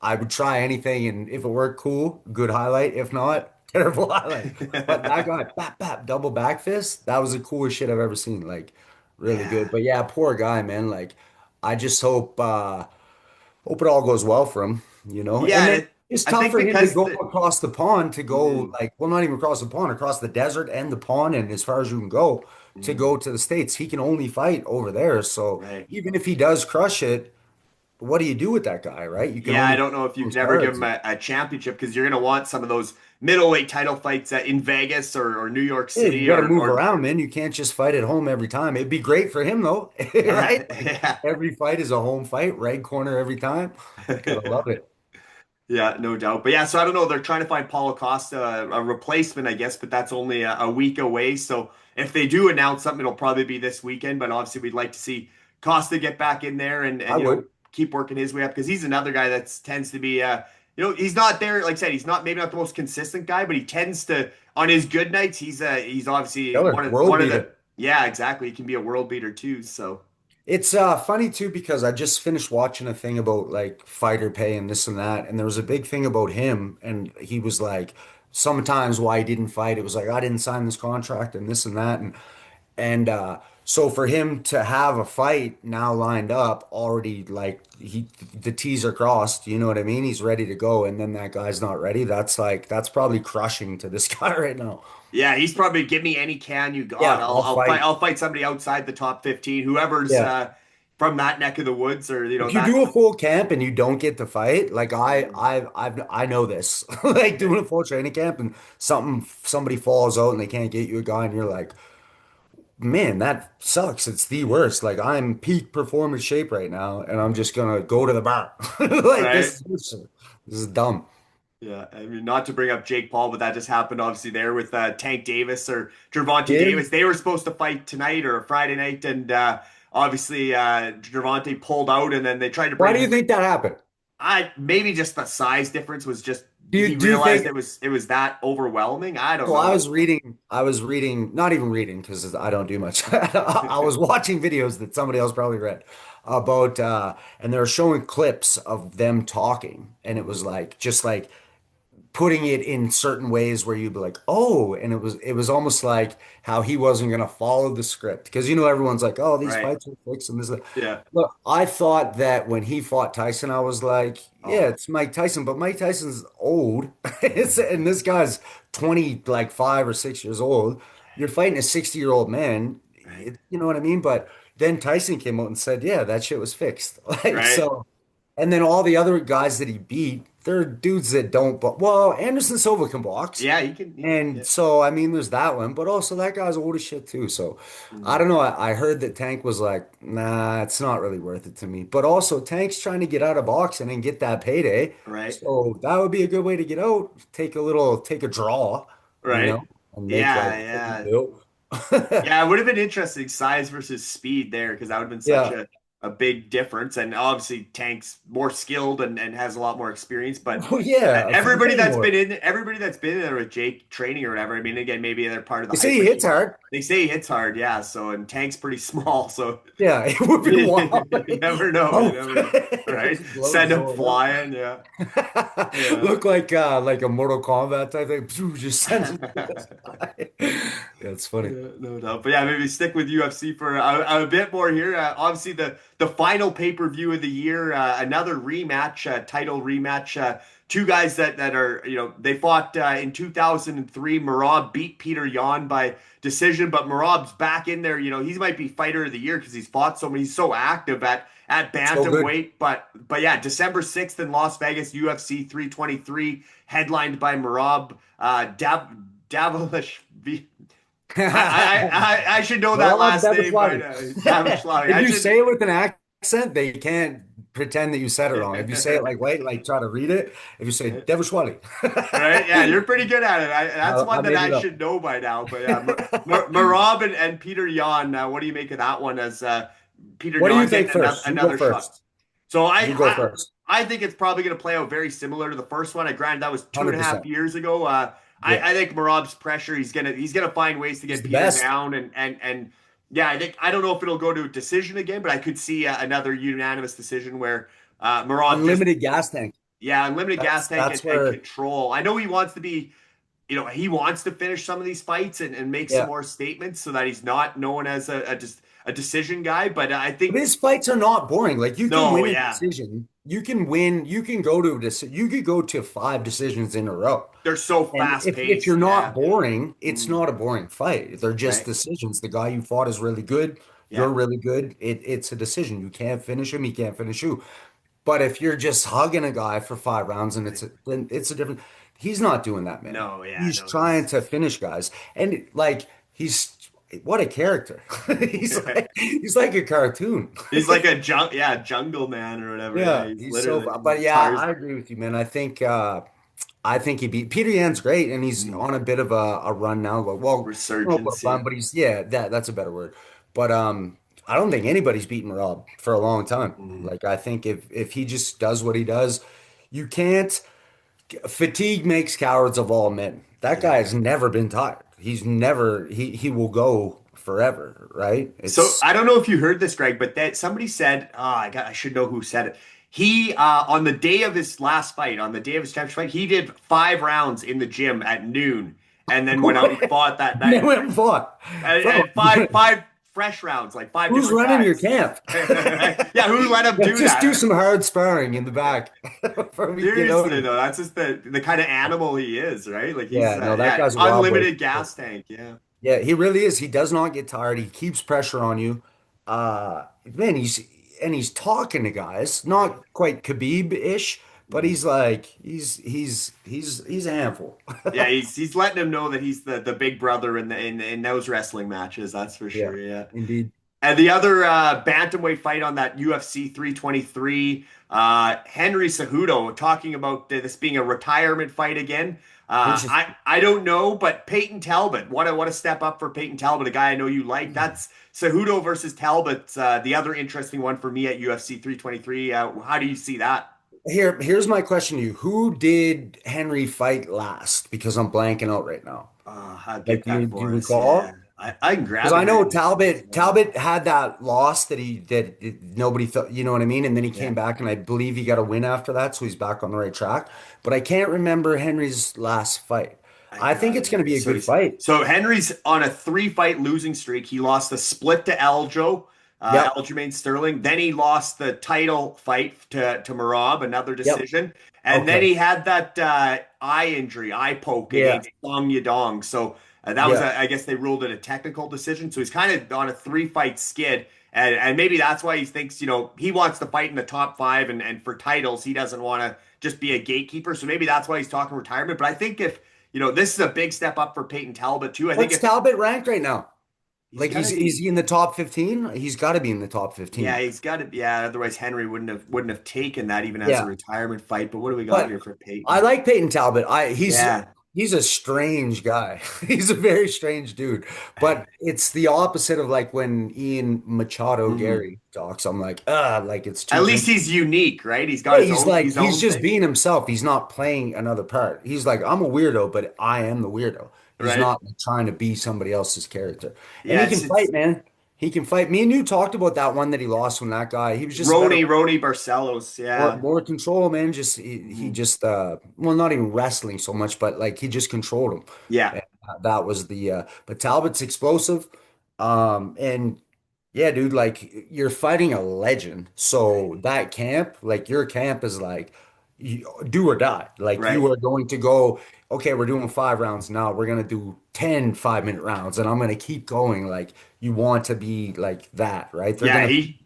I would try anything and if it worked, cool, good highlight. If not, terrible highlight. But that guy, bap, bap, double back fist, that was the coolest shit I've ever seen. Like really good. Yeah. But yeah, poor guy, man. Like I just hope it all goes well for him, you know? And Yeah, then It's I tough think for him to because go the across the pond to go Mhm, like, well, not even across the pond, across the desert and the pond, and as far as you can go to mhm, go to the States. He can only fight over there. So right. even if he does crush it, what do you do with that guy, right? You can Yeah, I only don't know if you those can ever give cards. him a championship because you're going to want some of those middleweight title fights in Vegas or New York Yeah, you City got to or move around, man. You can't just fight at home every time. It'd be great for him though, right? Like yeah, every fight is a home fight, right corner every time. Gotta yeah. love it. Yeah, no doubt. But yeah, so I don't know. They're trying to find Paulo Costa a replacement, I guess, but that's only a week away. So if they do announce something, it'll probably be this weekend. But obviously, we'd like to see Costa get back in there I and would. keep working his way up because he's another guy that tends to be he's not there. Like I said, he's not maybe not the most consistent guy, but he tends to on his good nights. He's obviously Killer, world one of the beater. yeah, exactly. He can be a world beater too. So It's funny too because I just finished watching a thing about like fighter pay and this and that, and there was a big thing about him, and he was like, sometimes why he didn't fight, it was like I didn't sign this contract and this and that, and so for him to have a fight now lined up already, like the T's are crossed, you know what I mean? He's ready to go, and then that guy's not ready. That's probably crushing to this guy right now. yeah, he's probably give me any can you got. Yeah, I'll fight. I'll fight somebody outside the top 15, whoever's Yeah. from that neck of the woods or If you that do a full camp and you don't get to fight, like I know this, like doing a full training camp and somebody falls out and they can't get you a guy and you're like, man, that sucks. It's the worst. Like I'm peak performance shape right now, and I'm just gonna go to the bar. Like right? this is dumb. Yeah, I mean not to bring up Jake Paul, but that just happened obviously there with Tank Davis or Gervonta Did Davis. They were supposed to fight tonight or Friday night, and obviously Gervonta pulled out, and then they tried to why bring do you him. think that happened? I maybe just the size difference was just he Do you realized think it was that overwhelming. I don't so? know. I was reading, not even reading because I don't do much. I was watching videos that somebody else probably read about, and they were showing clips of them talking, and it was like just like putting it in certain ways where you'd be like, oh, and it was almost like how he wasn't gonna follow the script because everyone's like, oh, these Right? fights are fixed and this. Yeah. Look, I thought that when he fought Tyson, I was like, yeah, Oh, it's Mike Tyson, but Mike Tyson's old, and this guy's 20, like 5 or 6 years old. You're fighting a 60-year-old man, right. you know what I mean? But then Tyson came out and said, yeah, that shit was fixed. Like Right. so. And then all the other guys that he beat, they're dudes that don't, but well, Anderson Silva can box. Yeah, And yeah. so, I mean, there's that one, but also that guy's old as shit too. So I don't Mhm. know. I heard that Tank was like, nah, it's not really worth it to me. But also, Tank's trying to get out of boxing and get that payday. Right. So that would be a good way to get out. Take a draw, Right. and make like Yeah, yeah. bill. Yeah, it would have been interesting size versus speed there because that would have been such Yeah. a big difference. And obviously Tank's more skilled and has a lot more experience, but Oh yeah, way more. everybody that's been in there with Jake training or whatever, I mean again, maybe they're part of the They hype, say he but hits hard. they say he hits hard, yeah. So and Tank's pretty small, so Yeah, it would be wild. you never know, you Oh, never know. Right? just blows Send his him whole flying, yeah. up. Yeah. Look like a Mortal Kombat type thing. Phew, just sends him to the sky. Yeah, it's funny. Yeah, no doubt. But yeah, maybe stick with UFC for a bit more here. Obviously, the final pay-per-view of the year, another rematch, title rematch. Two guys that are, they fought in 2003. Merab beat Peter Yan by decision, but Merab's back in there. He might be fighter of the year because he's fought so many, he's so active at So good. bantamweight. But yeah, December 6th in Las Vegas, UFC 323, headlined by Merab Davilish. I should know that Rob last name by Dabaswadi. now. Davishvili. If I you should. say it with an accent, they can't pretend that you said it wrong. If you say it like wait, like try to read it. If you say Devashwali, Right? Yeah, you're pretty good at it. That's I one that made I it up. should know by now. But yeah, Marab and Peter Yan. What do you make of that one? As Peter What do you Yan think getting first? You go another shot. first. So You go first. I think it's probably going to play out very similar to the first one. I granted that was two and a half 100%. years ago. Yeah. I think Marab's pressure. He's gonna find ways to He's get the Peter best. down and yeah. I don't know if it'll go to a decision again, but I could see another unanimous decision where Marab just Unlimited gas tank. yeah, unlimited gas tank That's and where, control. I know he wants to be he wants to finish some of these fights and make some yeah. more statements so that he's not known as a just a decision guy, but I But think his fights are not boring. Like you can no, win a yeah, decision. You can win. You can go to you could go to five decisions in a row. they're so And fast if you're paced. not Yeah, boring, it's mm, not a boring fight. They're just right. decisions. The guy you fought is really good. Yeah, You're really good. It's a decision. You can't finish him. He can't finish you. But if you're just hugging a guy for 5 rounds and right. then it's a different. He's not doing that, man. No, yeah, He's no, trying he's to finish guys, and like he's what a character. He's like a cartoon. he's like a jungle man or whatever. Yeah, Yeah, he's he's so. literally But yeah, I Tarzan. agree with you, man. I think he beat Peter Yan's great, and he's Mm, on a bit of a run now. But well, I don't know about a resurgence. Yeah. run, but he's yeah, that's a better word. But I don't think anybody's beaten Rob for a long time. Mm, Like I think if he just does what he does, you can't. Fatigue makes cowards of all men. That yeah. guy has never been tired. He's never he will go forever, right? So It's I don't know if you heard this, Greg, but that somebody said, I should know who said it. He on the day of his last fight, on the day of his championship fight, he did 5 rounds in the gym at noon, and then went out and fought that they night. went and fought. Bro, And five fresh rounds, like five who's different running your guys. camp? Yeah, who let him Let's do just do that? some hard sparring in the back before we get out Seriously of though, here. that's just the kind of animal he is, right? Like he's Yeah, no, that yeah, guy's a wild boy. unlimited gas tank. Yeah. Yeah, he really is. He does not get tired. He keeps pressure on you. Man, he's talking to guys, Right. not quite Khabib-ish, but Mhm. he's like he's a handful. Yeah, he's letting him know that he's the big brother in those wrestling matches. That's for Yeah, sure. Yeah. indeed. And the other bantamweight fight on that UFC 323, Henry Cejudo talking about this being a retirement fight again. Interesting. I don't know, but Peyton Talbot, what a step up for Peyton Talbot, a guy I know you like. That's Cejudo versus Talbot, the other interesting one for me at UFC 323. How do you see that? Here's my question to you. Who did Henry fight last? Because I'm blanking out right now. Like, Get do you that do you for us. Yeah, recall? I can Because grab it I here. know Give me 2 seconds. Talbot had that loss nobody thought, you know what I mean? And then he Yeah. came back and I believe he got a win after that, so he's back on the right track. But I can't remember Henry's last fight. I I think got it's it going to here. be a good fight. So Henry's on a 3 fight losing streak. He lost the split to Aljo, Yep. Aljamain Sterling. Then he lost the title fight to Marab, another Yep. decision. And then Okay. he had that eye injury, eye poke Yeah. against Song Yadong. So that was, Yeah. I guess they ruled it a technical decision. So he's kind of on a 3 fight skid. And maybe that's why he thinks, he wants to fight in the top five and for titles. He doesn't want to just be a gatekeeper. So maybe that's why he's talking retirement. But I think if this is a big step up for Peyton Talbot too. I think What's if Talbot ranked right now? he's Like gonna is be, he in the top 15? He's got to be in the top yeah, 15. he's got to, yeah. Otherwise, Henry wouldn't have taken that even as a Yeah. retirement fight. But what do we got But here for I Peyton? like Peyton Talbot. I Yeah, he's a strange guy. He's a very strange dude. But it's the opposite of like when Ian Machado Mhm. Gary talks. I'm like, like it's At too least cringe. he's unique, right? He's got Yeah, his own his he's own just thing, being himself. He's not playing another part. He's like, I'm a weirdo, but I am the weirdo. He's right? not trying to be somebody else's character. And Yeah, he it's can fight, it's man. He can fight. Me and you talked about that one that he lost when that guy, he was just a better Rony Barcelos. Yeah, more control, man. Just he Mhm. just well, not even wrestling so much, but like he just controlled him. Yeah, And that was the but Talbot's explosive. And yeah, dude, like you're fighting a legend. So that camp, like your camp is like do or die. Like you right. are going to go, okay, we're doing 5 rounds now. We're gonna do 10 5-minute rounds, and I'm gonna keep going. Like you want to be like that, right? They're Yeah, gonna he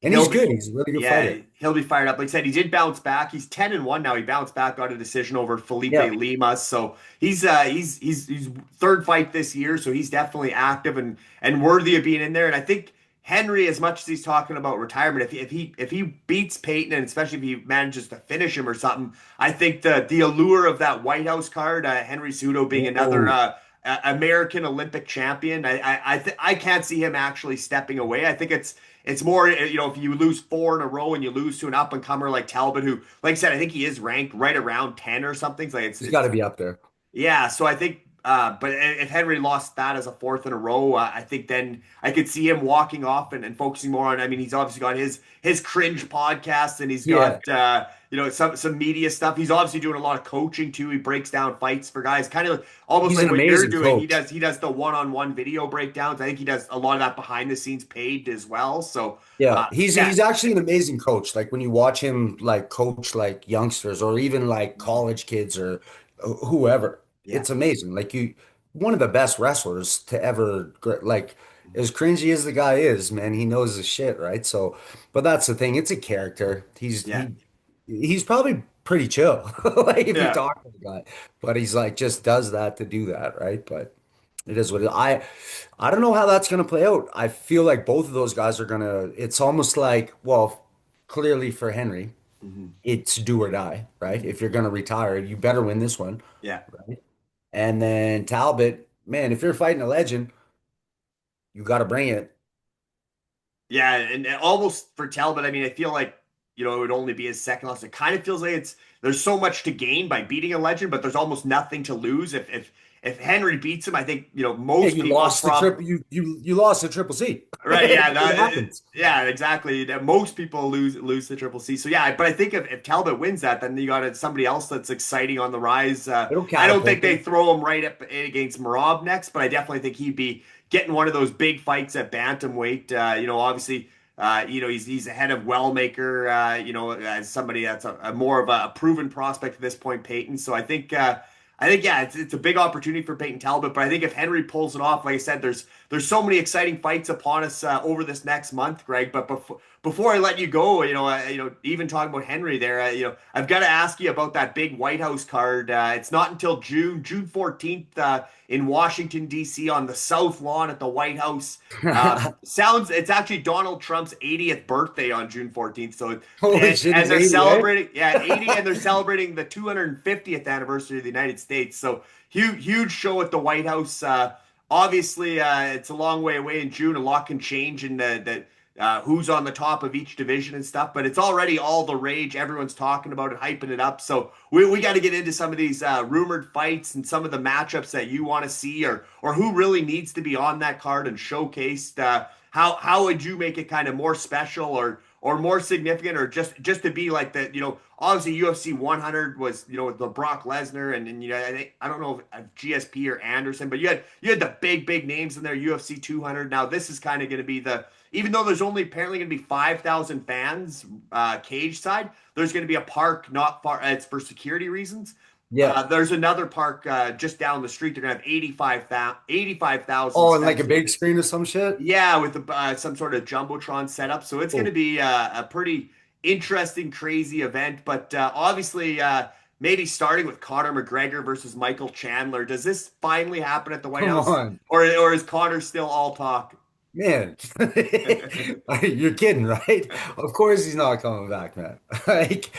and he'll he's be good. He's a really good yeah, fighter. he'll be fired up. Like I said, he did bounce back. He's 10-1 now. He bounced back, got a decision over Felipe Yeah. Lima. So he's third fight this year. So he's definitely active and worthy of being in there. And I think Henry, as much as he's talking about retirement, if he beats Peyton and especially if he manages to finish him or something, I think the allure of that White House card, Henry Cejudo being another Oh, American Olympic champion, I can't see him actually stepping away. I think it's more, if you lose 4 in a row and you lose to an up and comer like Talbot, who, like I said, I think he is ranked right around 10 or something. It's like he's got to be up there. yeah. So I think But if Henry lost that as a fourth in a row, I think then I could see him walking off and focusing more on. I mean, he's obviously got his cringe podcast, and he's Yeah, got some media stuff. He's obviously doing a lot of coaching too. He breaks down fights for guys, kind of almost he's like an what you're amazing doing. coach. He does the one-on-one video breakdowns. I think he does a lot of that behind the scenes paid as well. So Yeah, he's yeah, he's actually an amazing coach. Like when you watch him like coach like youngsters or even like college kids or whoever, yeah, it's amazing. Like one of the best wrestlers to ever like as cringy as the guy is, man, he knows his shit, right? So, but that's the thing. It's a character. yeah, He's probably pretty chill, like if you yeah. talk to the guy, but he's like just does that to do that, right? But it is what I don't know how that's gonna play out. I feel like both of those guys are gonna. It's almost like, well, clearly for Henry, Mhm, it's do or die, right? mhm. If you're gonna retire, you better win this one, Yeah. right? And then Talbot, man, if you're fighting a legend, you got to bring it. Yeah, and almost for Talbot, I mean, I feel like, it would only be his second loss. It kind of feels like there's so much to gain by beating a legend, but there's almost nothing to lose. If Henry beats him, I think, Yeah, most you people lost the probably triple. You lost the triple C. right, yeah, It happens. yeah, exactly. That most people lose the triple C. So yeah, but I think if Talbot wins that, then you got somebody else that's exciting on the rise. It'll I don't think catapult they him. throw him right up against Marab next, but I definitely think he'd be getting one of those big fights at bantamweight. Obviously, he's ahead of Wellmaker. As somebody that's a more of a proven prospect at this point, Peyton. So I think yeah, it's a big opportunity for Peyton Talbot. But I think if Henry pulls it off, like I said, there's so many exciting fights upon us over this next month, Greg. But before I let you go, even talking about Henry there, I've got to ask you about that big White House card. It's not until June 14th in Washington D.C. on the South Lawn at the White House. It's actually Donald Trump's 80th birthday on June 14th. So Holy and, shit, and he's they're 80, eh? celebrating, yeah, 80, and they're celebrating the 250th anniversary of the United States. So huge show at the White House. Obviously, it's a long way away in June. A lot can change in the who's on the top of each division and stuff, but it's already all the rage. Everyone's talking about it, hyping it up. So we got to get into some of these rumored fights and some of the matchups that you want to see, or who really needs to be on that card and showcased. How would you make it kind of more special or more significant, or just to be like that? Obviously UFC 100 was the Brock Lesnar and I don't know if GSP or Anderson, but you had the big names in there. UFC 200. Now this is kind of going to be even though there's only apparently going to be 5,000 fans cage side, there's going to be a park not far. It's for security reasons. Yeah. There's another park just down the street. They're going to have 85,000 Oh, and like a steps. big screen or some shit. Yeah, with some sort of jumbotron setup. So it's going to Oh, be a pretty interesting, crazy event. But obviously, maybe starting with Conor McGregor versus Michael Chandler. Does this finally happen at the White come House, on. or is Conor still all talk? Man, you're kidding, right? Of course he's not coming back, man. Like,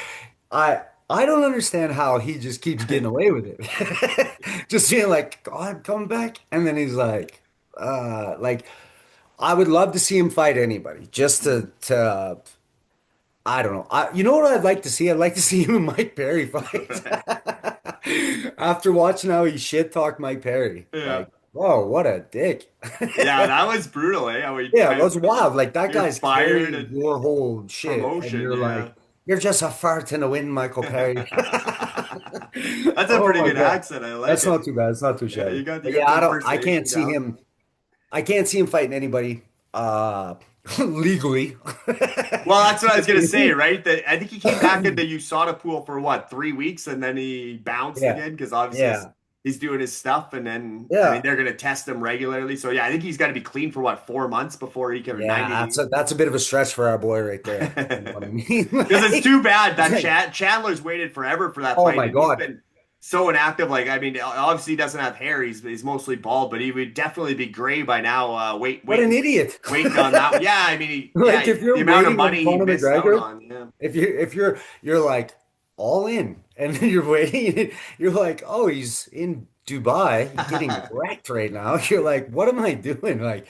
I don't understand how he just keeps getting away with it. Just being like, "Oh, I'm coming back," and then he's like I would love to see him fight anybody, just to I don't know. You know what I'd like to see? I'd like to see him and Mike Perry fight. After watching how he shit talked Mike Perry, Yeah, like, whoa, what a dick. yeah, that was brutal, eh? How he Yeah, kind of that's wild. Like that you're guy's fired carrying and your whole shit, and promotion. you're Yeah. like, you're just a fart in the wind, Michael Perry. That's a Oh pretty my good God. accent. I like That's it. not too bad. It's not too Yeah, you shabby. got you But got yeah, the I can't impersonation see down. him. I can't see him fighting anybody legally. Well, that's what I was gonna say, right? That I think he came back into USADA pool for what, 3 weeks, and then he bounced Yeah. again because obviously Yeah. he's doing his stuff, and then I mean Yeah. they're gonna test him regularly. So yeah, I think he's got to be clean for what, 4 months before he can, or Yeah, 90 days. that's a bit of a stretch for our boy right there. You know what I mean? Because it's too bad that Like, Chandler's waited forever for that oh fight, my and he's God. been so inactive. Like, I mean, obviously he doesn't have hair; he's mostly bald, but he would definitely be gray by now. What an idiot. Waiting on that one. Yeah, I mean, Like if the you're amount of waiting on money he Conor missed out McGregor, on. Yeah. if you're like all in and then you're waiting, you're like, oh, he's in Dubai getting wrecked right now. You're like, what am I doing? Like,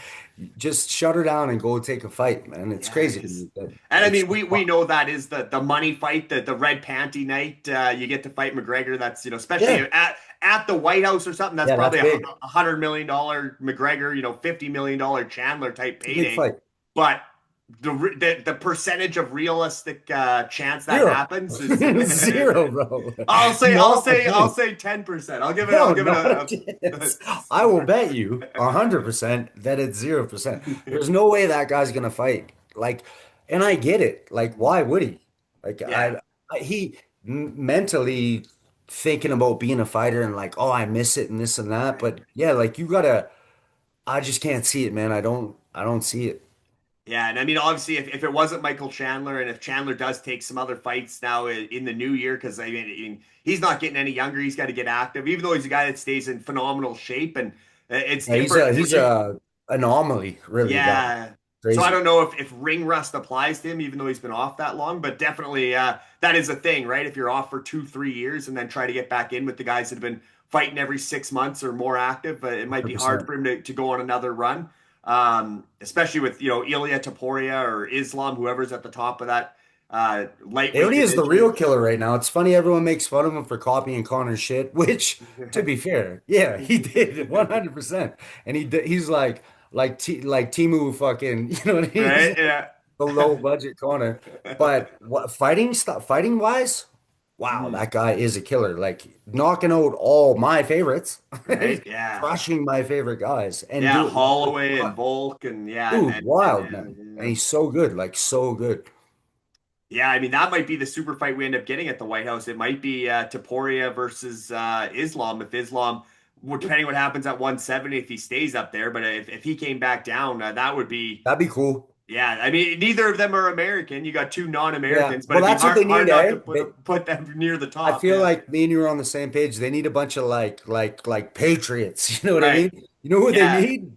just shut her down and go take a fight, man. It's Yeah, crazy to because me that and I it's mean we know that is the money fight, the red panty night. You get to fight McGregor. That's especially yeah, at the White House or something. That's yeah, that's probably big. $100 million McGregor, $50 million Chandler type It's a big payday. fight. But the percentage of realistic chance that Zero. happens is Zero, bro. I'll Not a say I'll chance. say 10%. I'll No, give it not a a chance. I will bet you 100% that it's 0%. There's no way that guy's gonna fight. Like, and I get it. Like, why would he? Like, yeah. he mentally thinking about being a fighter and like, oh, I miss it and this and that. Right. But yeah, like you gotta. I just can't see it, man. I don't see it. Yeah, and I mean, obviously, if it wasn't Michael Chandler, and if Chandler does take some other fights now in the new year, because he's not getting any younger, he's got to get active. Even though he's a guy that stays in phenomenal shape, and it's Yeah, different. he's a anomaly, really. That Yeah. So I crazy. don't know if ring rust applies to him, even though he's been off that long, but definitely that is a thing, right? If you're off for 2, 3 years and then try to get back in with the guys that have been fighting every 6 months or more active, it might be hard 100%. for him to go on another run. Especially with Ilya Taporia or Islam, whoever's at the top of that lightweight Ailey is the real division. killer right now. It's funny everyone makes fun of him for copying Connor's shit, which, to be fair, yeah, he did 100%. And he's like Timu fucking, you know what I mean? He's Right? like Yeah. the low budget Connor. But what fighting wise, wow, Mhm. that guy is a killer. Like knocking out all my favorites, Right? Yeah. crushing my favorite guys, and Yeah, do it like Holloway and Volk and yeah, dude, wild man. And and he's so good, like so good. yeah, I mean that might be the super fight we end up getting at the White House. It might be Taporia versus Islam if Islam, well, depending what happens at 170 if he stays up there. But if he came back down, that would be That'd be cool. yeah. I mean neither of them are American. You got two Yeah. non-Americans, but Well, it'd be that's what they hard need, not to eh? put them near the I top. feel Yeah, like me and you are on the same page. They need a bunch of like patriots. You know what I right. mean? You know who they Yeah, need?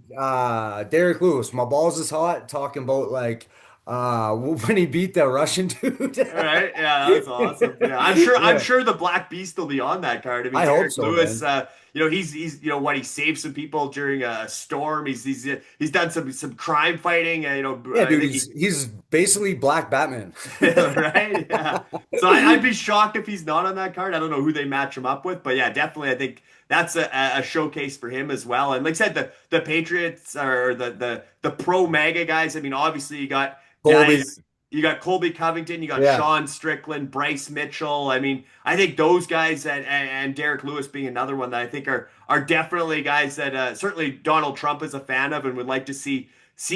Derek Lewis. My balls is hot talking about like when he beat that Russian dude. all right. Yeah, that's awesome. Yeah, I'm Yeah. sure the Black Beast will be on that card. I mean, I hope Derek so, Lewis, man. he's what he saved some people during a storm. He's done some crime fighting. Yeah, I dude, think he he's basically Black Batman. right. Yeah. So I'd be shocked if he's not on that card. I don't know who they match him up with, but yeah, definitely. I think that's a showcase for him as well. And like I said, the Patriots or the pro mega guys. I mean, obviously you got Colby. guys. You got Colby Covington, you got Yeah. Sean Strickland, Bryce Mitchell. I mean, I think those guys and Derek Lewis being another one that I think are definitely guys that certainly Donald Trump is a fan of and would like to see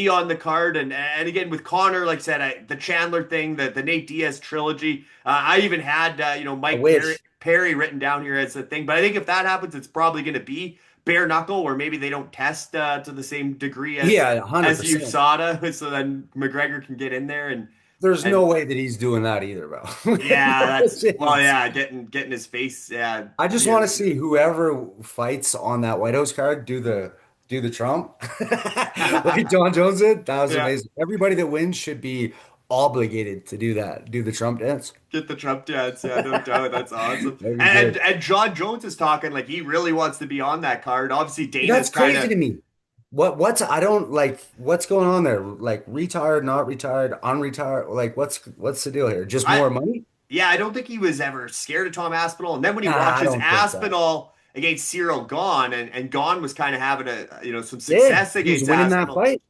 on the card. And again with Connor, like I said, the Chandler thing, the Nate Diaz trilogy. I even had I Mike wish. Perry written down here as a thing. But I think if that happens, it's probably going to be bare knuckle, where maybe they don't test to the same degree Yeah, as 100%. USADA, so then McGregor can get in there There's and no way that he's doing that either, bro. yeah, No that's well, chance. yeah, getting his face, yeah, I just want near to see whoever fights on that White House card do the Trump like John Jones did. That was yeah, amazing. Everybody that wins should be obligated to do that. Do the Trump dance. get the Trump dance, yeah, no doubt, that's awesome. That'd be And good. and John Jones is talking like he really wants to be on that card. Obviously, That's Dana's kind crazy of to me. What's I don't like what's going on there? Like retired, not retired, unretired. Like what's the deal here? Just I more money? yeah, I don't think he was ever scared of Tom Aspinall. And then when he Nah, I watches don't think that. Aspinall against Cyril Gahn, and Gahn was kind of having some Did success he was against winning that Aspinall. fight?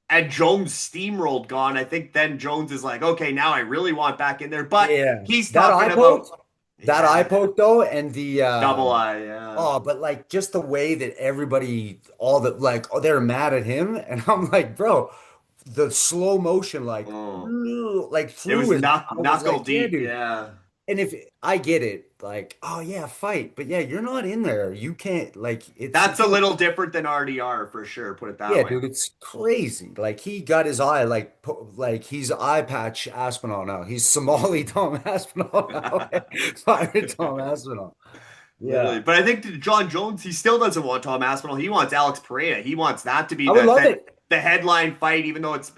And Jones steamrolled Gahn. I think then Jones is like, okay, now I really want back in there. But Yeah. he's That talking eye about poke, that eye yeah, poke though, and the double eye, yeah. oh, but like just the way that everybody, all the like, oh, they're mad at him, and I'm like, bro, the slow motion, Mm. like It through was his. I was knuckle like, yeah, deep, dude. yeah. And if I get it, like, oh yeah, fight, but yeah, you're not in there. You can't like That's it's a little different than RDR for sure, put it that yeah, way. dude, it's crazy. Like he got his eye like he's eye patch Aspinall now. He's Somali Tom Aspinall now. Fire Tom Aspinall. Literally. Yeah. But I think John Jones, he still doesn't want Tom Aspinall. He wants Alex Pereira. He wants that to be I would love the it. the headline fight, even though it's,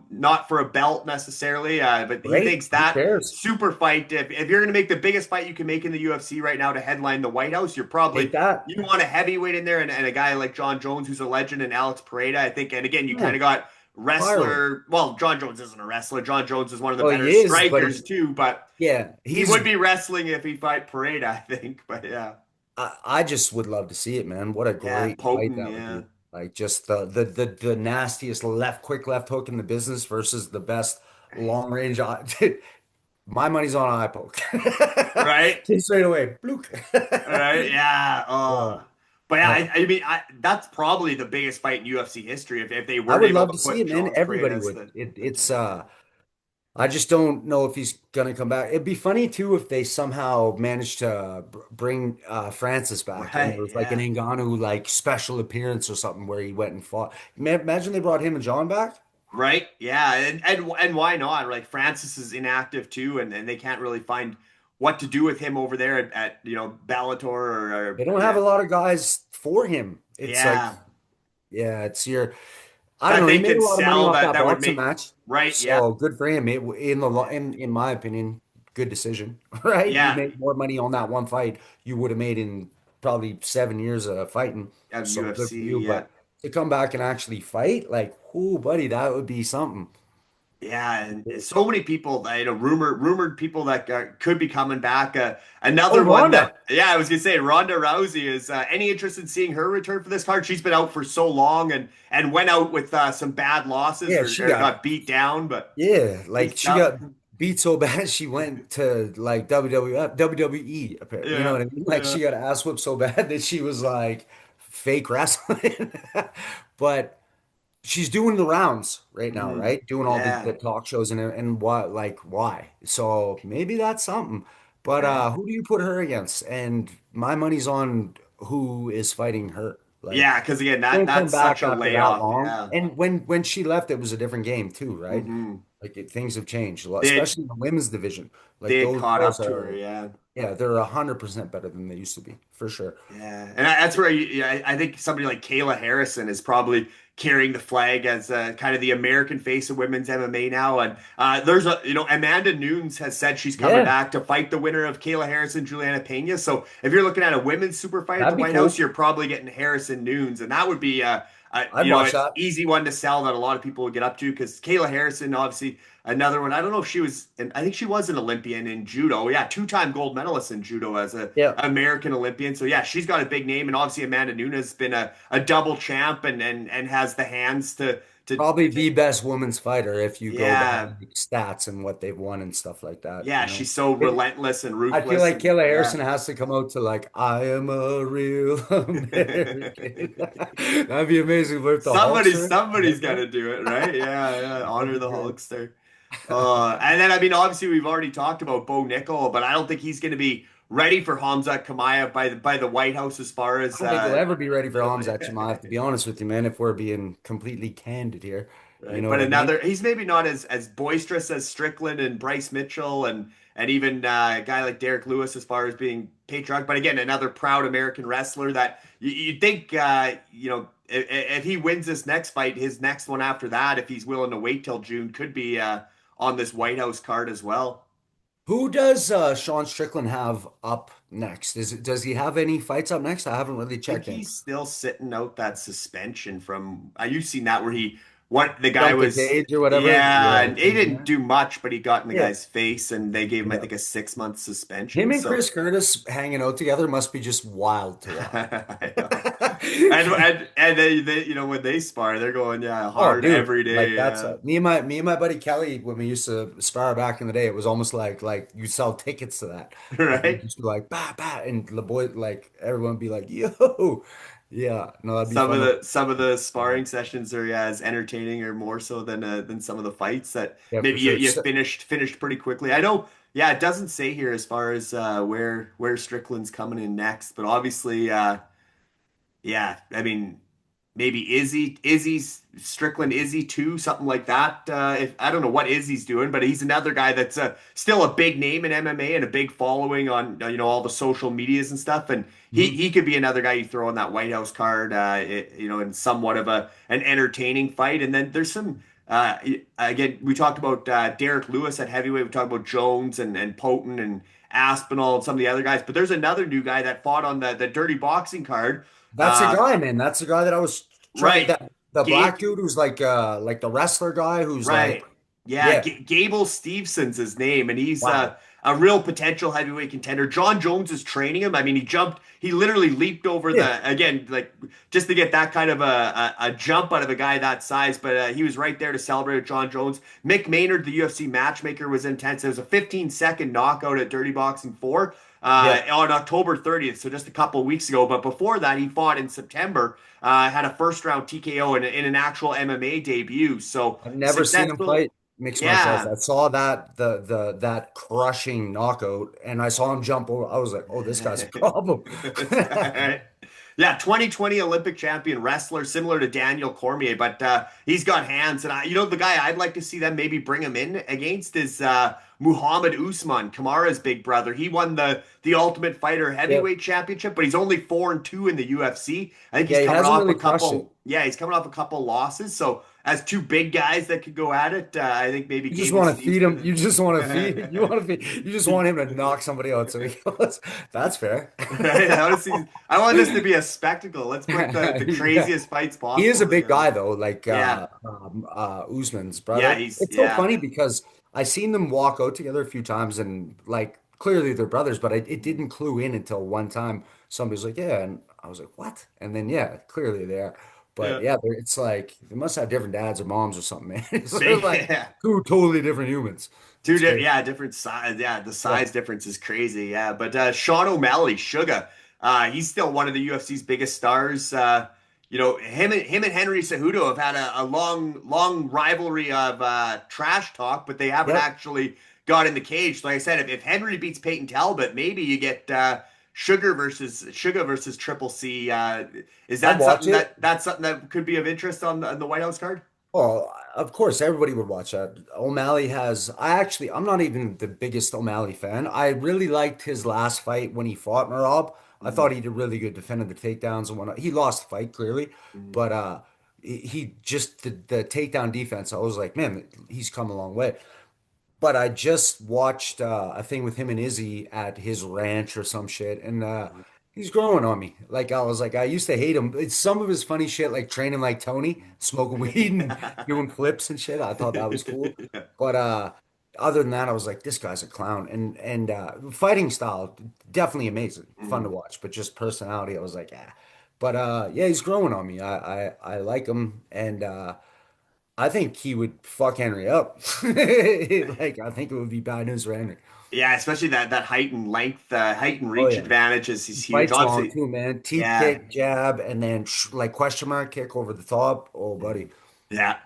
not for a belt necessarily. But he Great. thinks Who that cares? super fight, if you're going to make the biggest fight you can make in the UFC right now to headline the White House, Take that. you want a heavyweight in there and a guy like John Jones, who's a legend, and Alex Pereira, I think. And again, you kind Yeah. of got Firework. wrestler. Well, John Jones isn't a wrestler. John Jones is one of the Well, he better is, but strikers too, but yeah, he would be wrestling if he fight Pereira, I think. But yeah. I just would love to see it, man. What a Yeah, great fight potent, that would yeah. be. Like just the nastiest quick left hook in the business versus the best long range. My money's on eye poke. Right? Just straight away. Bloop. Right? Yeah. Yeah. Oh. But yeah, No, I mean, that's probably the biggest fight in UFC history if they I weren't would able love to to see put it, man. Jones Parade Everybody as would. the. It's I just don't know if he's gonna come back. It'd be funny too if they somehow managed to bring Francis back and there Right? was like an Yeah. Ngannou like special appearance or something where he went and fought. Imagine they brought him and John back. Right? Yeah. And why not? Like Francis is inactive too, and they can't really find what to do with him over there at Bellator They or don't have yeah. a lot of guys for him. It's like, Yeah. yeah, it's your. I don't That know. He they made a could lot of money sell off that that that would boxing make match, right. Yeah. so good for him. In my opinion, good decision, right? He Yeah. made more money on that one fight you would have made in probably 7 years of fighting. Of So good for UFC. you. Yeah. But to come back and actually fight, like, oh, buddy, that would be something. Yeah, and so many people, rumored people that could be coming back. Oh, Another one Ronda. that, yeah, I was gonna say, Ronda Rousey is. Any interest in seeing her return for this card? She's been out for so long and went out with some bad losses Yeah, or got beat down, but yeah, she's like she tough. got beat so bad she went to like WWF, WWE, apparently. You know Yeah, what I mean? Like yeah, she got ass whipped so bad that she was like fake wrestling. But she's doing the rounds right now, mhm, right? Doing all the yeah, talk shows and what like why? So maybe that's something. But right. who do you put her against? And my money's on who is fighting her. Like Yeah, because again, don't come that's such back a after that layoff. long. Yeah. And when she left, it was a different game too, right? Hmm. Like things have changed a lot, They especially in the women's division. Like they had those caught girls up to her. are, Yeah. yeah, they're 100% better than they used to be, for sure. Yeah, and that's where I think somebody like Kayla Harrison is probably carrying the flag as kind of the American face of women's MMA now. And there's Amanda Nunes has said she's coming Yeah, back to fight the winner of Kayla Harrison, Juliana Pena. So if you're looking at a women's super fight at the that'd be White House, cool. you're probably getting Harrison Nunes, and that would be I'd watch it's that. easy one to sell that a lot of people would get up to because Kayla Harrison, obviously another one. I don't know if she was, and I think she was an Olympian in judo. Yeah, two-time gold medalist in judo as a Yeah. American Olympian. So yeah, she's got a big name, and obviously Amanda Nunes has been a double champ and has the hands Probably to the best women's fighter if you go by yeah, like, stats and what they've won and stuff like that, yeah. you know. She's so It, relentless and I feel ruthless, like and Kayla yeah. Harrison has to come out to like, I am a real American. That'd be amazing with the Hulkster. Somebody's got to do it, right? Yeah, yeah. That'd Honor be the good. Hulkster. And then I mean, obviously we've already talked about Bo Nickel, but I don't think he's going to be ready for Hamzat Chimaev by the White House as far I as don't think he'll ever be ready for the Hamzat Chimaev, to be honest with you, man, if we're being completely candid here. You right. know But what I mean? another, he's maybe not as boisterous as Strickland and Bryce Mitchell and even a guy like Derek Lewis as far as being patriotic. But again, another proud American wrestler that you'd think if he wins this next fight, his next one after that, if he's willing to wait till June, could be on this White House card as well. Who does Sean Strickland have up next? Does he have any fights up next? I haven't really Think checked in. he's still sitting out that suspension from you've seen that where he what the guy Jumped the was cage or whatever. yeah, Yeah, and I've he seen didn't that. do much, but he got in the Yeah, guy's face and they gave him I yeah. think a 6 month Him suspension. and So Chris Curtis hanging out together must be just wild to watch. I know. And they when they spar, they're going yeah Oh, hard dude, every like day. that's me and my buddy Kelly when we used to spar back in the day. It was almost like you sell tickets to that. Like we Right? just be like bah bah, and the boy like everyone would be like yo, yeah. No, that'd be fun. Some of the sparring sessions are yeah, as entertaining or more so than some of the fights that Yeah, for maybe sure. you finished pretty quickly. I know, yeah, it doesn't say here as far as where Strickland's coming in next, but obviously yeah, I mean maybe Izzy's Strickland Izzy too, something like that. If I don't know what Izzy's doing, but he's another guy that's still a big name in MMA and a big following on all the social medias and stuff. And Mhm. he could be another guy you throw on that White House card, in somewhat of an entertaining fight. And then there's some. Again, we talked about Derek Lewis at heavyweight. We talked about Jones and Poten and Aspinall and some of the other guys. But there's another new guy that fought on the Dirty Boxing card. That's the Uh, guy, man. That's the guy that I was trying right, that the Gabe. black dude who's like the wrestler guy who's like, Right. Yeah, yeah, Gable Stevenson's his name, and he's wow. a real potential heavyweight contender. John Jones is training him. I mean, he literally leaped over Yeah. again, like just to get that kind of a jump out of a guy that size. But he was right there to celebrate with John Jones. Mick Maynard, the UFC matchmaker, was intense. It was a 15-second knockout at Dirty Boxing 4 Yeah. on October 30th, so just a couple of weeks ago. But before that, he fought in September. Had a first round TKO in an actual MMA debut. So I've never seen him successful. fight mixed martial arts. Yeah. I saw that crushing knockout and I saw him jump over. I was like, oh, this guy's a problem. Yeah, 2020 Olympic champion wrestler, similar to Daniel Cormier, but he's got hands. And the guy I'd like to see them maybe bring him in against is Muhammad Usman, Kamara's big brother. He won the Ultimate Fighter Yeah. Heavyweight Championship, but he's only 4-2 in the UFC. I think he's Yeah, he coming hasn't off a really crushed it. couple. Yeah, he's coming off a couple losses. So as two big guys that could go at it, I think maybe You just Gable want to feed him. Steveson. You just want to feed. You want to feed. You just want him to knock somebody out. So he goes. That's fair. Right? I want this to be a spectacle. Let's put the Yeah. craziest fights He is possible a big together. guy though, like Yeah. Usman's Yeah, brother. he's It's so yeah. funny because I seen them walk out together a few times and like clearly they're brothers, but it didn't clue in until one time somebody's like, yeah, and I was like, what? And then yeah, clearly they are. But Yeah. yeah, it's like they must have different dads or moms or something, man. It's sort of Big, like yeah. two totally different humans. Two It's di crazy. yeah, different size. Yeah, the Yeah. size difference is crazy. Yeah. But Sean O'Malley, Suga, he's still one of the UFC's biggest stars. Him and Henry Cejudo have had a long rivalry of trash talk, but they haven't Yep. actually got in the cage. Like I said, if Henry beats Peyton Talbot, maybe you get Sugar versus Triple C. Is I'd that watch something it. that's something that could be of interest on the White House card? Well, of course, everybody would watch that. O'Malley has, I'm not even the biggest O'Malley fan. I really liked his last fight when he fought Merab. I thought he did really good defending the takedowns and whatnot. He lost the fight clearly, Mhm. but he just the takedown defense. I was like, man, he's come a long way. But I just watched a thing with him and Izzy at his ranch or some shit, and he's growing on me. Like I was like, I used to hate him. It's some of his funny shit, like training like Tony, smoking weed and doing flips and shit. I thought that was cool. But other than that, I was like, this guy's a clown. And fighting style, definitely amazing, fun to Mhm. watch. But just personality, I was like, ah. But yeah, he's growing on me. I like him, and I think he would fuck Henry up. Like, I think it would be bad news for Henry. Yeah, especially that height and length, height and Oh reach yeah. advantage is He huge. fights long Obviously, too, man. Teeth yeah, kick, jab, and then like question mark kick over the top. Oh, buddy. yeah,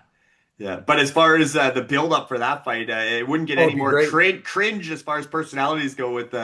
yeah. But as far as the build up for that fight, it wouldn't get Oh, any it'd be more great. cringe as far as personalities go with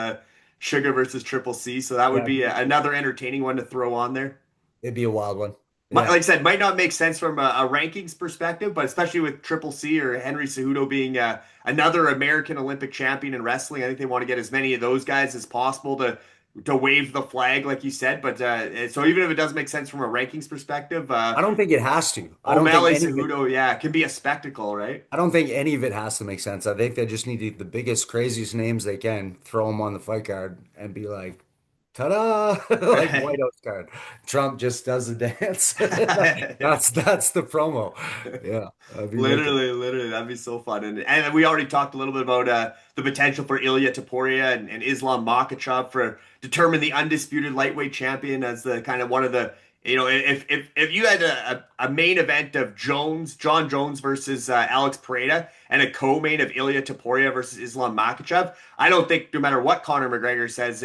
Sugar versus Triple C. So that would Yeah, be another entertaining one to throw on there. it'd be a wild one. Like Yeah. I said, might not make sense from a rankings perspective, but especially with Triple C or Henry Cejudo being another American Olympic champion in wrestling, I think they want to get as many of those guys as possible to wave the flag, like you said. But so even if it doesn't make sense from a rankings perspective, I don't think it has to. O'Malley Cejudo, yeah, can be a spectacle, right? I don't think any of it has to make sense. I think they just need the biggest, craziest names they can, throw them on the fight card, and be like, ta-da! Like White House card. Trump just does the dance. That's the promo. Yeah, that'd be wicked. Literally, that'd be so fun. And we already talked a little bit about the potential for Ilya Taporia and Islam Makhachev for determine the undisputed lightweight champion as the kind of one of the if you had a main event of John Jones versus Alex Pereira and a co-main of Ilya Taporia versus Islam Makhachev, I don't think no matter what Conor McGregor says,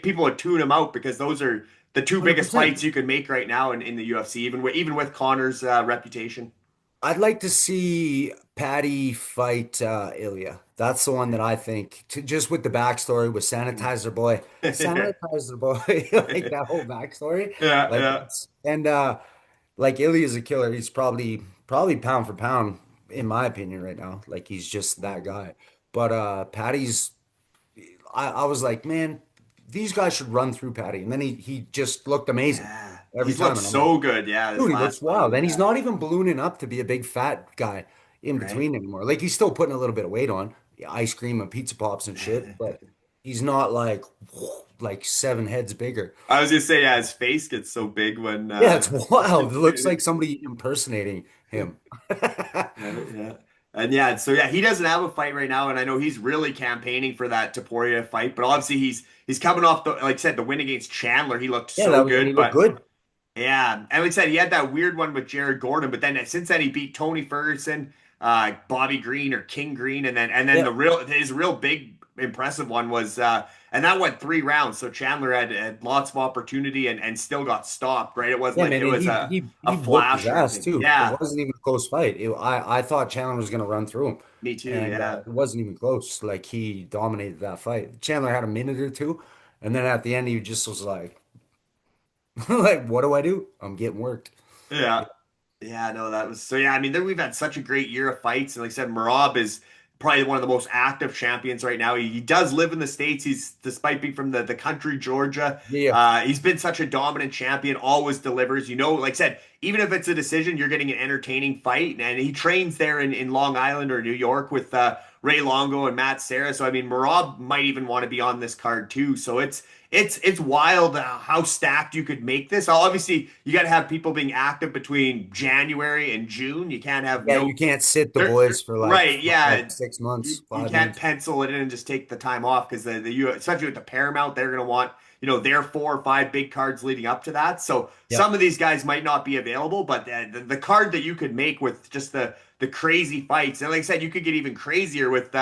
people would tune him out because those are the two biggest 100%. fights you can make right now in the UFC, even with Conor's reputation. I'd like to see Patty fight Ilya. That's the one that I think, just with the backstory with Sanitizer Boy, Yeah, Sanitizer Boy, like that whole backstory, like yeah. that's and like Ilya's a killer. He's probably pound for pound in my opinion right now. Like he's just that guy. But Patty's, I was like, man. these guys should run through Patty. And then he just looked amazing Yeah, every he's time. looked And I'm like, so good. Yeah, this dude, he looks last fight. wild. And he's Yeah, not even ballooning up to be a big fat guy in right. between anymore. Like he's still putting a little bit of weight on, ice cream and pizza pops and shit, but he's not like 7 heads bigger. I was gonna say, yeah, his face gets so big when Yeah, it's wild. It it's looks like somebody impersonating him. yeah, yeah. And yeah, so yeah, he doesn't have a fight right now, and I know he's really campaigning for that Taporia fight. But obviously, he's coming off the like I said, the win against Chandler. He looked Yeah, so and he good, looked but good. yeah, and like I said, he had that weird one with Jared Gordon. But then since then, he beat Tony Ferguson, Bobby Green or King Green, and then Yeah. the real his real big impressive one was and that went 3 rounds. So Chandler had lots of opportunity and still got stopped. Right, it wasn't Yeah, like man, it and was a he whooped his flash or ass anything. too. It Yeah, wasn't even a close fight. I thought Chandler was gonna run through him, me too. and Yeah. it wasn't even close. Like he dominated that fight. Chandler had a minute or two, and then at the end he just was like, like, what do I do? I'm getting worked. Yeah. Yeah, no, that was so. Yeah, I mean, we've had such a great year of fights, and like I said, Marab is probably one of the most active champions right now. He does live in the States. He's despite being from the country Georgia. Yeah, He's been such a dominant champion. Always delivers. You know, like I said, even if it's a decision, you're getting an entertaining fight, and he trains there in Long Island or New York with Ray Longo and Matt Serra. So I mean, Marab might even want to be on this card too. So it's wild how stacked you could make this. Obviously, you got to have people being active between January and June. You can't have yeah. You no, can't sit the boys for right? like Yeah, 6 months, you five can't months. pencil it in and just take the time off because especially with the Paramount, they're going to want their 4 or 5 big cards leading up to that. So Yeah, some of these guys might not be available, but the card that you could make with just the crazy fights, and like I said, you could get even crazier with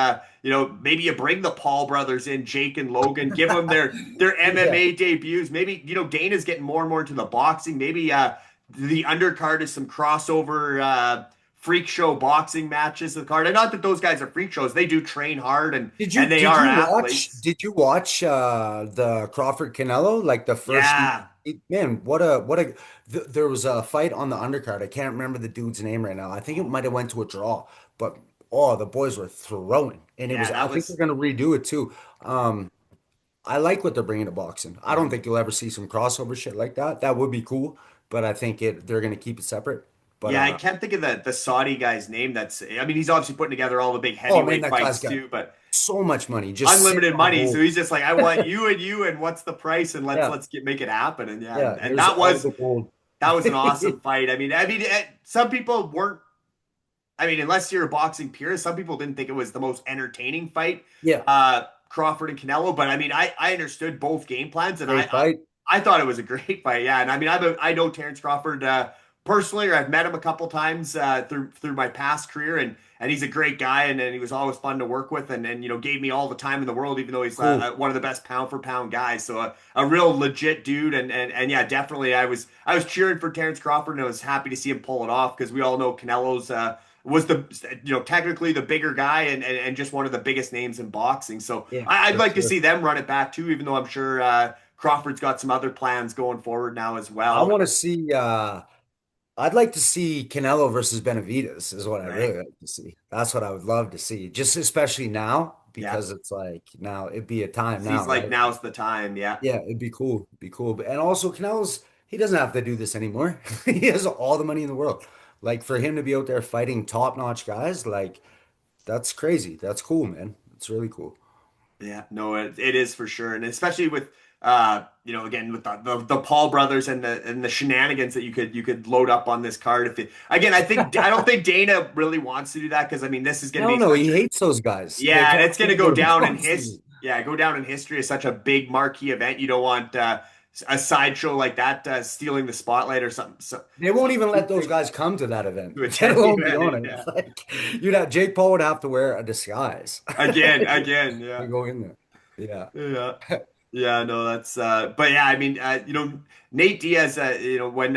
maybe you bring the Paul brothers in, Jake and Logan, give them their yeah. MMA debuts. Maybe Dana's getting more and more into the boxing. Maybe the undercard is some crossover. Freak show boxing matches the card. And not that those guys are freak shows. They do train hard and they Did are you watch athletes. the Crawford Canelo like the first Yeah. man, there was a fight on the undercard. I can't remember the dude's name right now. I think it might have went to a draw, but oh, the boys were throwing, and it was Yeah, I that think they're was gonna redo it too. I like what they're bringing to boxing. I don't think you'll ever see some crossover shit like that. That would be cool, but I think they're gonna keep it separate. But yeah, I can't think of the Saudi guy's name. I mean, he's obviously putting together all the big oh man, heavyweight that guy's fights got too, but so much money just sitting unlimited on money. So hold. he's just like, I want you and what's the price and let's Yeah, let's make it happen. And yeah, yeah. and Here's all the gold. that was an awesome fight. I mean, some people weren't. I mean, unless you're a boxing purist, some people didn't think it was the most entertaining fight, Yeah, Crawford and Canelo. But I mean, I understood both game plans, and great fight. I thought it was a great fight. Yeah, and I mean, I know Terrence Crawford personally, or I've met him a couple times through my past career, and he's a great guy, and he was always fun to work with, and gave me all the time in the world, even though he's Cool. one of the best pound for pound guys. So a real legit dude, and yeah, definitely, I was cheering for Terrence Crawford, and I was happy to see him pull it off because we all know Canelo's. Was the technically the bigger guy and just one of the biggest names in boxing. So Yeah, I'd for like to sure. see them run it back too, even though I'm sure Crawford's got some other plans going forward now as I well. want to see. I'd like to see Canelo versus Benavidez is what I Right? really like to see. That's what I would love to see, just especially now Yeah. because it's like now it'd be a time Seems now, like right? now's the time. Yeah. Yeah, it'd be cool. It'd be cool. And also Canelo's he doesn't have to do this anymore. He has all the money in the world. Like for him to be out there fighting top-notch guys, like that's crazy. That's cool, man. It's really cool. Yeah, no, it is for sure, and especially with again with the Paul brothers and the shenanigans that you could load up on this card. If it again, I don't think Dana really wants to do that because I mean this is going to No, be no, he such a hates those guys. yeah, Like and I it's don't going to think go nobody down in wants his to. yeah go down in history as such a big marquee event. You don't want a sideshow like that stealing the spotlight or something. So They won't even too let those big guys come to that event, to let attend the alone be event. on it. Yeah, Like Jake Paul would have to wear a disguise again, yeah. to go in there. Yeah. Yeah. Yeah, no, that's but yeah, I mean Nate Diaz when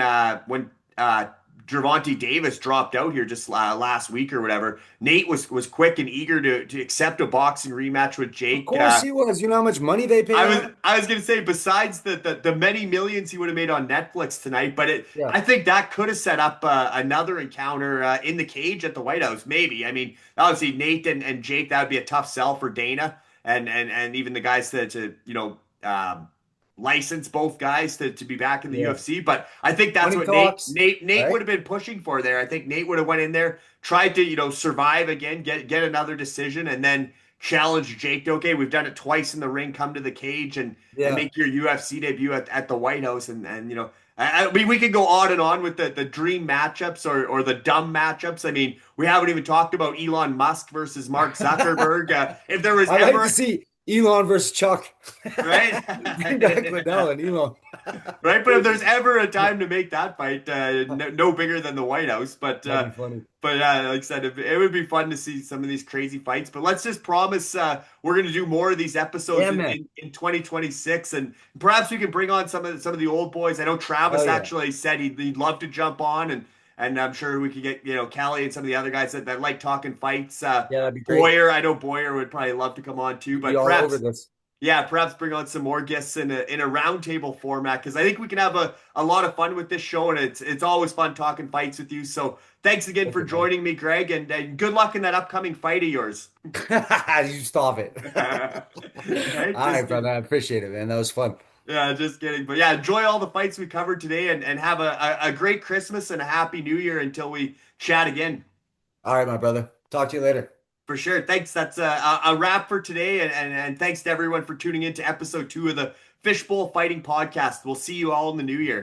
Gervonta Davis dropped out here just last week or whatever, Nate was quick and eager to accept a boxing rematch with Of Jake. course he was. You know how much money they I paid was out? I was gonna say besides the many millions he would have made on Netflix tonight, but Yeah. I think that could have set up another encounter in the cage at the White House. Maybe I mean obviously Nate and Jake that would be a tough sell for Dana and even the guys to license both guys to be back in the Yeah. UFC. But I think that's Money what Nate talks, Nate Nate would right? have been pushing for there. I think Nate would have went in there, tried to survive again, get another decision, and then challenge Jake. Okay, we've done it twice in the ring. Come to the cage and Yeah. make your UFC debut at the White House. And I mean, we could go on and on with the dream matchups or the dumb matchups. I mean, we haven't even talked about Elon Musk versus Mark Zuckerberg. If there was I'd like to ever see Elon versus Chuck. right. Bring back Liddell and Elon. Right, but if there's ever a time to make that fight, no bigger than the White House. But That'd be funny. like I said, it would be fun to see some of these crazy fights. But let's just promise we're going to do more of these episodes Yeah, man. in 2026, and perhaps we can bring on some of the old boys. I know Travis Hell yeah. actually said he'd love to jump on, and I'm sure we could get Callie and some of the other guys that like talking fights. Yeah, that'd be great. Boyer, I know Boyer would probably love to come on too, We'd be but all over perhaps. this. Yeah, perhaps bring on some more guests in a roundtable format because I think we can have a lot of fun with this show, and it's always fun talking fights with you. So thanks again for Thank you, man. joining me, Greg, and good luck in that upcoming fight of yours. You stop it. Right? All Just right, kidding. brother. I appreciate it, man. That was fun. Yeah, just kidding. But yeah, enjoy all the fights we covered today, and have a great Christmas and a happy New Year until we chat again. All right, my brother. Talk to you later. For sure. Thanks. That's a wrap for today. And thanks to everyone for tuning in to episode 2 of the Fishbowl Fighting Podcast. We'll see you all in the new year.